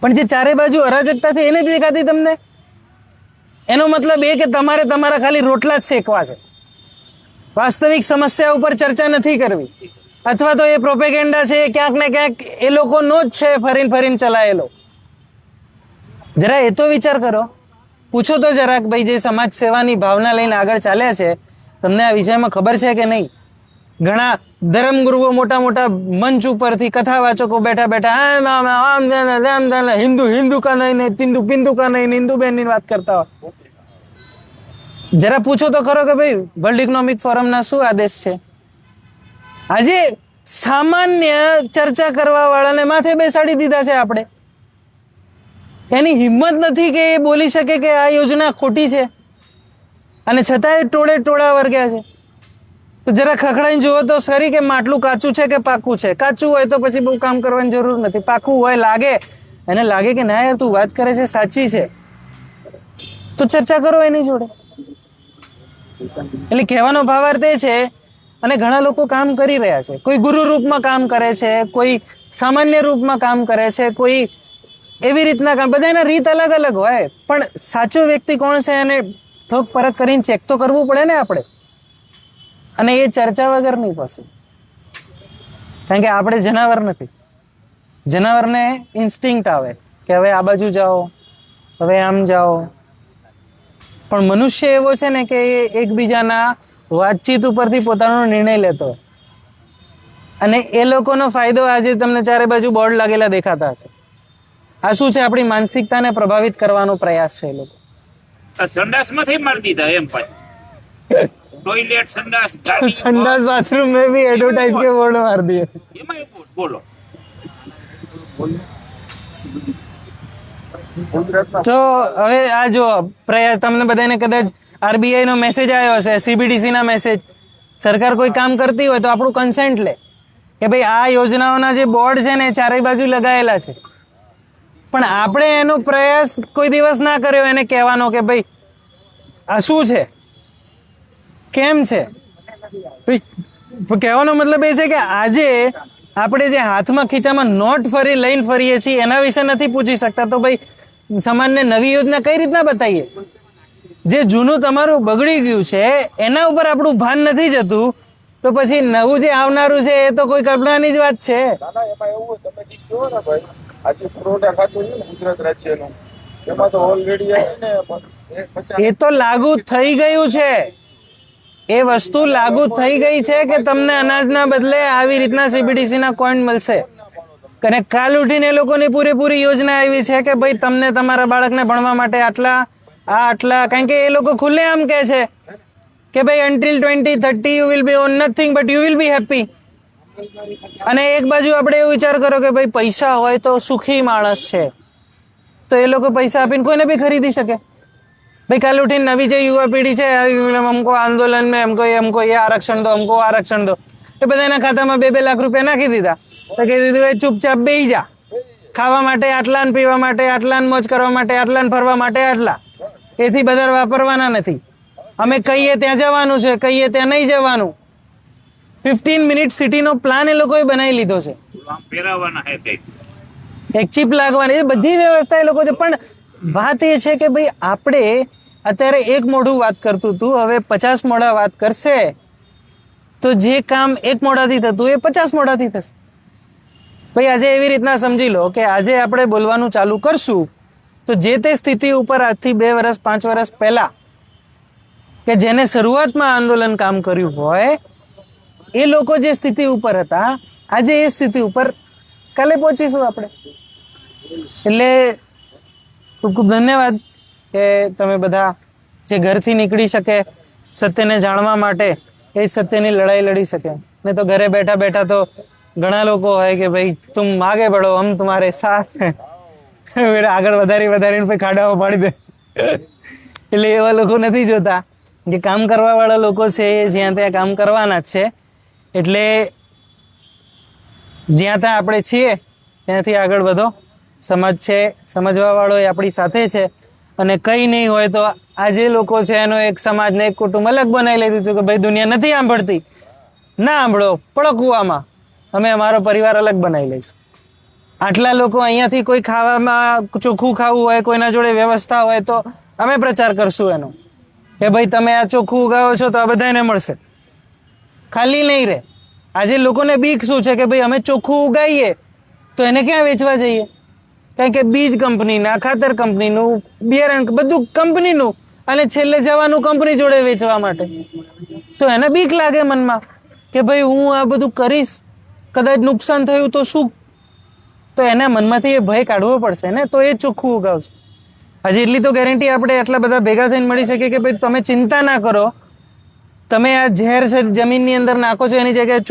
પણ જે ચારે બાજુ અરાજકતા છે એને દેખાતી તમને? એનો મતલબ એ કે તમારે તમારા ખાલી રોટલા જ શેકવા છે, વાસ્તવિક સમસ્યા ઉપર ચર્ચા નથી કરવી. અથવા તો એ પ્રોપેગેન્ડા છે ક્યાંક ને ક્યાંક એ લોકોનો જ છે, ફરીને ફરીને ચલાયેલો. જરા એ તો વિચાર કરો. પૂછો તો જરાક ભાઈ જે સમાજ સેવાની ભાવના લઈને આગળ ચાલ્યા છે, તમને આ વિષયમાં ખબર છે કે નહીં? ઘણા ધર્મગુરુઓ મોટા મોટા મંચ ઉપરથી કથા વાચકો બેઠા બેઠા હિન્દુ હિન્દુ કા નહીં, પિંદુ પિંદુ કા નહીં, હિન્દુ બેન ની વાત કરતા હોય. જરા પૂછો તો ખરો કે ભાઈ વર્લ્ડ ઇકોનોમિક ફોરમના શું આદેશ છે? આજે સામાન્ય ચર્ચા કરવા વાળાને માથે બેસાડી દીધા છે આપણે. એની હિંમત નથી કે એ બોલી શકે કે આ યોજના ખોટી છે, અને છતાંય ટોળે ટોળા વર્ગ્યા છે. તો જરા ખખડાઈને જુઓ તો ખરી કે માટલું કાચું છે કે પાકું છે. કાચું હોય તો પછી બહુ કામ કરવાની જરૂર નથી. પાકું હોય, લાગે એને લાગે કે ના યાર તું વાત કરે છે સાચી છે, તો ચર્ચા કરો એની જોડે. એટલે કહેવાનો ભાવાર્થ એ છે. અને ઘણા લોકો કામ કરી રહ્યા છે. કોઈ ગુરુ રૂપમાં કામ કરે છે, કોઈ સામાન્ય રૂપમાં કામ કરે છે, કોઈ એવી રીતના કામ. બધાના રીત અલગ અલગ હોય, પણ સાચો વ્યક્તિ કોણ છે એને થોક પરખ કરીને ચેક તો કરવું પડે ને આપણે. અને એ ચર્ચા વગર નહીં પછી, કારણ કે આપણે જનાવર નથી. જનાવરને ઇન્સ્ટિંક્ટ આવે કે હવે આ બાજુ જાઓ, હવે આમ જાઓ. પણ મનુષ્ય એવો છે ને કે એ એકબીજાના વાતચીત ઉપરથી પોતાનો નિર્ણય લેતો. અને એ લોકોનો ફાયદો આજે તમને ચારે બાજુ બોર્ડ લાગેલા દેખાતા હશે. આ શું છે? આપણી માનસિકતાને પ્રભાવિત કરવાનો પ્રયાસ છે એ લોકો. સંડાસમાંથી મારી દીધા એમ પાછું. ટોયલેટ, સંડાસ, ગાડી, संडास बाथरूम में भी एडवर्टाइज के बोर्ड मार दिए. એમાં બોલો. તો હવે આ જો પ્રયાસ તમને બધાને કદાચ આરબીઆઈ નો મેસેજ આવ્યો હશે, સીબીડીસી ના મેસેજ. સરકાર કોઈ કામ કરતી હોય તો આપણું કન્સેન્ટ લે કે ભાઈ આ યોજનાઓના જે બોર્ડ છે ને એ ચારેય બાજુ લગાયેલા છે. પણ આપણે એનો પ્રયાસ કોઈ દિવસ ના કર્યો એને કહેવાનો કે ભાઈ આ શું છે, કેમ છે. કહેવાનો મતલબ એ છે કે આજે આપણે જે હાથમાં ખીચામાં નોટ લઈને ફરીએ છીએ એના વિશે નથી પૂછી શકતા. તો ભાઈ સમાજને નવી યોજના કઈ રીતના બતાવીએ? જે જૂનું તમારું બગડી ગયું છે એના ઉપર આપણું ભાન નથી જતું, તો પછી નવું જે આવનારું છે એ તો કોઈ કલ્પનાની જ વાત છે. એમાં એવું તમે કહો ને ભાઈ, આજે પુરવઠા ખાતું છે ને ગુજરાત રાજ્યનું, એમાં તો ઓલરેડી એ તો લાગુ થઈ ગયું છે. એ વસ્તુ લાગુ થઈ ગઈ છે કે તમને અનાજના બદલે આવી રીતના સીબીડીસી ના કોઈન મળશે. અને કાલ ઉઠીને એ લોકોની પૂરેપૂરી યોજના આવી છે કે ભાઈ તમને તમારા બાળકને ભણવા માટે આટલા, કારણ કે એ લોકો ખુલ્લે આમ કહે છે કે ભાઈ until 2030 you will be on nothing but you will be happy. અને એક બાજુ આપણે એવું વિચાર કરો કે ભાઈ પૈસા હોય તો સુખી માણસ છે, તો એ લોકો પૈસા આપીને કોઈને બી ખરીદી શકે. भाई कल उठी नवी जो युवा पीढ़ी है हमको आंदोलन में हमको ये आरक्षण दो, हमको आरक्षण दो. तो बधाना खाता में 2-2 लाख रुपया नाखी दीधा. तो कही दीधुं चुपचाप बेही जा, खावा माटे आटला ने पीवा माटे आटला ने मोज करवा माटे आटला ने फरवा माटे आटला, एथी बधार वापरवाना नथी. अमे कहीए त्यां जवानुं छे, कहीए त्यां नहीं जवानुं. 15 मिनिट सिटी नो प्लान ए लोकोए बनावी लीधो छे. પહેરાવાના હે કઈ एक चिप लागवानी, ए बधी व्यवस्था ए लोको छे. पण વાત એ છે કે ભાઈ આપણે અત્યારે એક મોઢું વાત કરતું હતું, હવે 50 મોઢા વાત કરશે તો જે કામ એક મોઢાથી થતું એ 50 મોઢાથી થશે. ભાઈ આજે એવી રીતના સમજી લો કે આજે આપણે બોલવાનું ચાલુ કરશું તો જે તે સ્થિતિ ઉપર આજથી 2 વર્ષ 5 વર્ષ પહેલા કે જેને શરૂઆતમાં આંદોલન કામ કર્યું હોય એ લોકો જે સ્થિતિ ઉપર હતા આજે એ સ્થિતિ ઉપર કાલે પહોંચીશું આપણે. એટલે ખૂબ ખૂબ ધન્યવાદ કે તમે બધા જે ઘરથી નીકળી શકે સત્યને જાણવા માટે એ સત્યની લડાઈ લડી શકે. ને તો ઘરે બેઠા બેઠા તો ઘણા લોકો હોય કે ભાઈ તુમ આગે બઢો હમ તુમ્હારે સાથ હૈ. આગળ વધારીને પછી ખાડાઓ પાડી દે. એટલે એવા લોકો નથી જોતા. જે કામ કરવા વાળા લોકો છે એ જ્યાં ત્યાં કામ કરવાના જ છે. એટલે જ્યાં ત્યાં આપણે છીએ ત્યાંથી આગળ વધો. સમાજ છે, સમજવા વાળો એ આપણી સાથે છે. અને કંઈ નહીં હોય તો આજે લોકો છે એનો એક સમાજ ને એક કુટુંબ અલગ બનાવી લીધું છે કે ભાઈ દુનિયા નથી સાંભળતી, ના સાંભળો, પડો કૂવામાં, અમે અમારો પરિવાર અલગ બનાવી લઈશું. આટલા લોકો અહીંયાથી કોઈ ખાવામાં ચોખ્ખું ખાવું હોય, કોઈના જોડે વ્યવસ્થા હોય તો અમે પ્રચાર કરશું એનો કે ભાઈ તમે આ ચોખ્ખું ઉગાવો છો તો આ બધાને મળશે. ખાલી નહીં રહે. આજે લોકોને બીક શું છે કે ભાઈ અમે ચોખ્ખું ઉગાઈએ તો એને ક્યાં વેચવા જઈએ? કારણ કે બીજ કંપનીના, ખાતર કંપનીનું, બિયારણ બધું કંપનીનું, અને છેલ્લે જવાનું કંપની જોડે વેચવા માટે. તો એને બીક લાગે મનમાં કે ભાઈ હું આ બધું કરીશ, કદાચ નુકસાન થયું તો શું? તો એના મનમાંથી એ ભય કાઢવો પડશે ને, તો એ ચોખ્ખું ઉગાવશે. હજી એટલી તો ગેરંટી આપણે એટલા બધા ભેગા થઈને મળી શકીએ કે ભાઈ તમે ચિંતા ના કરો, તમે આ ઝેર જમીનની અંદર નાખો છો એની જગ્યાએ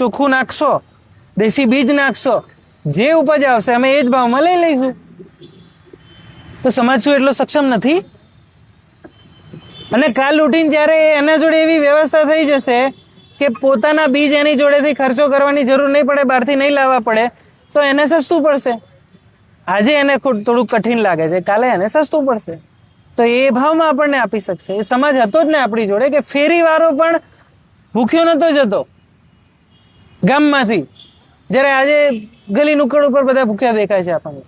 ચોખ્ખું નાખશો, દેશી બીજ નાખશો, જે ઉપજ આવશે અમે એ જ ભાવમાં લઈ લઈશું. તો સમાજ શું એટલો સક્ષમ નથી? અને કાલ ઉઠીને જ્યારે એના જોડે એવી વ્યવસ્થા થઈ જશે કે પોતાના બીજ એની જોડેથી ખર્ચો કરવાની જરૂર નહીં પડે, બહારથી નહીં લાવવા પડે, તો એને સસ્તું પડશે. આજે એને થોડું કઠિન લાગે છે, કાલે એને સસ્તું પડશે. તો એ ભાવમાં આપણને આપી શકશે. એ સમાજ હતો જ ને આપણી જોડે કે ફેરીવાળો પણ ભૂખ્યો નતો જતો ગામમાંથી, જ્યારે આજે ગલી નુક્કડ ઉપર બધા ભૂખ્યા દેખાય છે આપણને.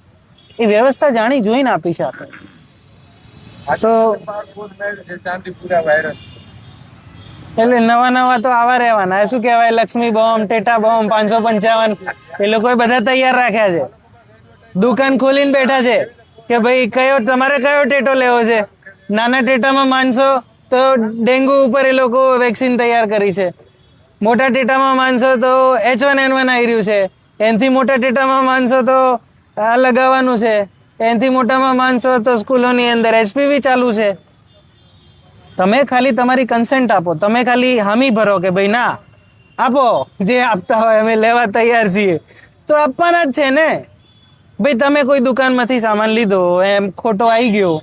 એ વ્યવસ્થા જાણી જોઈને આપી છે આપણે. તો એટલે નવા તો આવા રહેવાના. શું કહેવાય, લક્ષ્મી બોમ્બ, ટેટા બોમ્બ, 555 એ લોકોએ બધા તૈયાર રાખ્યા છે. દુકાન ખોલીને બેઠા છે કે ભાઈ તમારે કયો ટેટો લેવો છે. નાના ટેટામાં માનશો તો ડેન્ગુ ઉપર એ લોકો વેક્સિન તૈયાર કરી છે. મોટા ટેટામાં માનશો તો H1N1 આવી રહ્યું છે. એનાથી મોટા ટેટામાં માનશો તો આ લગાવવાનું છે. એનાથી મોટામાં માનશો તો સ્કૂલોની અંદર HPV ચાલુ છે. તમે ખાલી તમારી કન્સેન્ટ આપો, તમે ખાલી હામી ભરો કે ભાઈ ના આપો, જે આપતા હોય અમે લેવા તૈયાર છીએ. તો આપવાના જ છે ને. ભાઈ તમે કોઈ દુકાનમાંથી સામાન લીધો, એમ ખોટો આવી ગયો,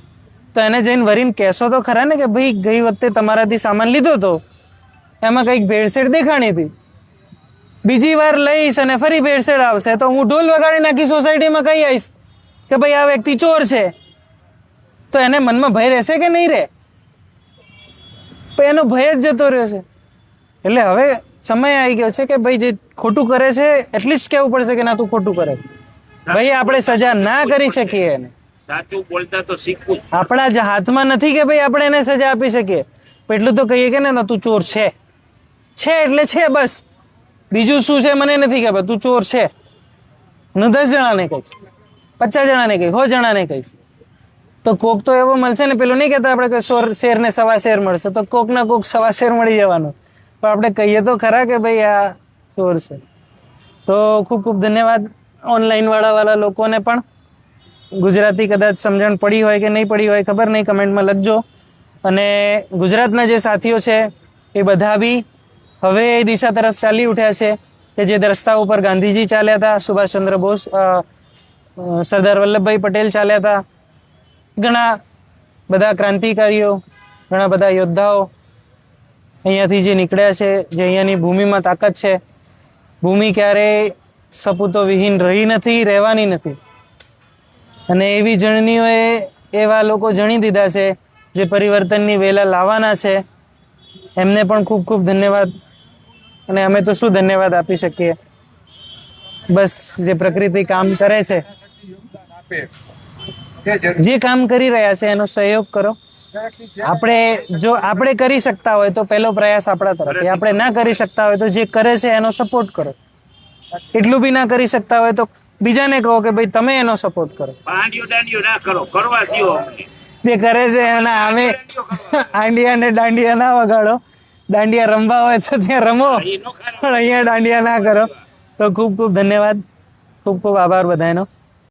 તો એને જઈને વરીને કહેશો તો ખરા ને કે ભાઈ ગઈ વખતે તમારાથી સામાન લીધો તો એમાં કંઈક ભેળસેળ દેખાણી હતી, બીજી વાર લઈશ અને ફરી ભેળસેળ આવશે તો હું ઢોલ વગાડી નાખી સોસાયટીમાં કહી આવીશ કે ભાઈ આ વ્યક્તિ ચોર છે. તો એને મનમાં ભય રહેશે કે નહીં રહે? એનો ભય જ જતો રહ્યો છે. એટલે હવે સમય આવી ગયો છે કે ભાઈ જે ખોટું કરે છે એટલીસ્ટ કહેવું પડશે કે ના તું ખોટું કરે. ભાઈ આપણે સજા ના કરી શકીએ એને, સાચું બોલતા તો શીખવું. આપણા જ હાથમાં નથી કે ભાઈ આપણે એને સજા આપી શકીએ. એટલું તો કહીએ કે ના તું ચોર છે એટલે છે, બસ. બીજું શું છે મને નથી ખબર. તું ચોર છે. હું 10 જણાને કહીશ, 50 જણાને કહીશ, 100 જણાને કહીશ. તો કોક તો એવો મળશે ને, પેલું નહીં કહેતા આપણે કે શેર ને સવા શેર મળશે, તો કોક ના કોક સવા શેર મળી જવાનું. પણ આપણે કહીએ તો ખરા કે ભાઈ આ ચોર છે. તો ખૂબ ખૂબ ધન્યવાદ ઓનલાઈન વાળા લોકોને પણ. ગુજરાતી કદાચ સમજણ પડી હોય કે નહીં પડી હોય ખબર નહીં, કમેન્ટમાં લખજો. અને ગુજરાતના જે સાથીઓ છે એ બધા બી હવે એ દિશા તરફ ચાલી ઉઠ્યા છે કે જે રસ્તા ઉપર ગાંધીજી ચાલ્યા હતા, સુભાષચંદ્ર બોઝ, સરદાર વલ્લભભાઈ પટેલ ચાલ્યા હતા, ઘણા બધા ક્રાંતિકારીઓ, ઘણા બધા યોદ્ધાઓ અહીંયાથી જે નીકળ્યા છે, જે અહીંયાની ભૂમિમાં તાકાત છે. ભૂમિ ક્યારેય સપૂતો વિહીન રહી નથી, રહેવાની નથી. અને એવી જણનીઓએ એવા લોકો જણી દીધા છે જે પરિવર્તનની વેલા લાવવાના છે. એમને પણ ખૂબ ખૂબ ધન્યવાદ. અને અમે તો શું ધન્યવાદ આપી શકીએ? બસ જે પ્રકૃતિ કામ કરે છે, જે કામ કરી રહ્યા છે એનો સહયોગ કરો. આપણે કરી શકતા હોય તો પહેલો પ્રયાસ આપણા તરફથી, આપણે ના કરી શકતા હોય તો જે કરે છે એનો સપોર્ટ કરો. એટલું બી ના કરી શકતા હોય તો બીજાને કહો કે ભાઈ તમે એનો સપોર્ટ કરો. દાંડિયો ના કરો, કરવા દ્યો અમને. જે કરે છે એના અમે આંડિયા ને દાંડિયા ના વગાડો. દાંડિયા રમવા હોય તો ત્યાં રમો, પણ અહીંયા દાંડિયા ના કરો. તો ખૂબ ખૂબ ધન્યવાદ. ખૂબ ખૂબ આભાર બધાનો.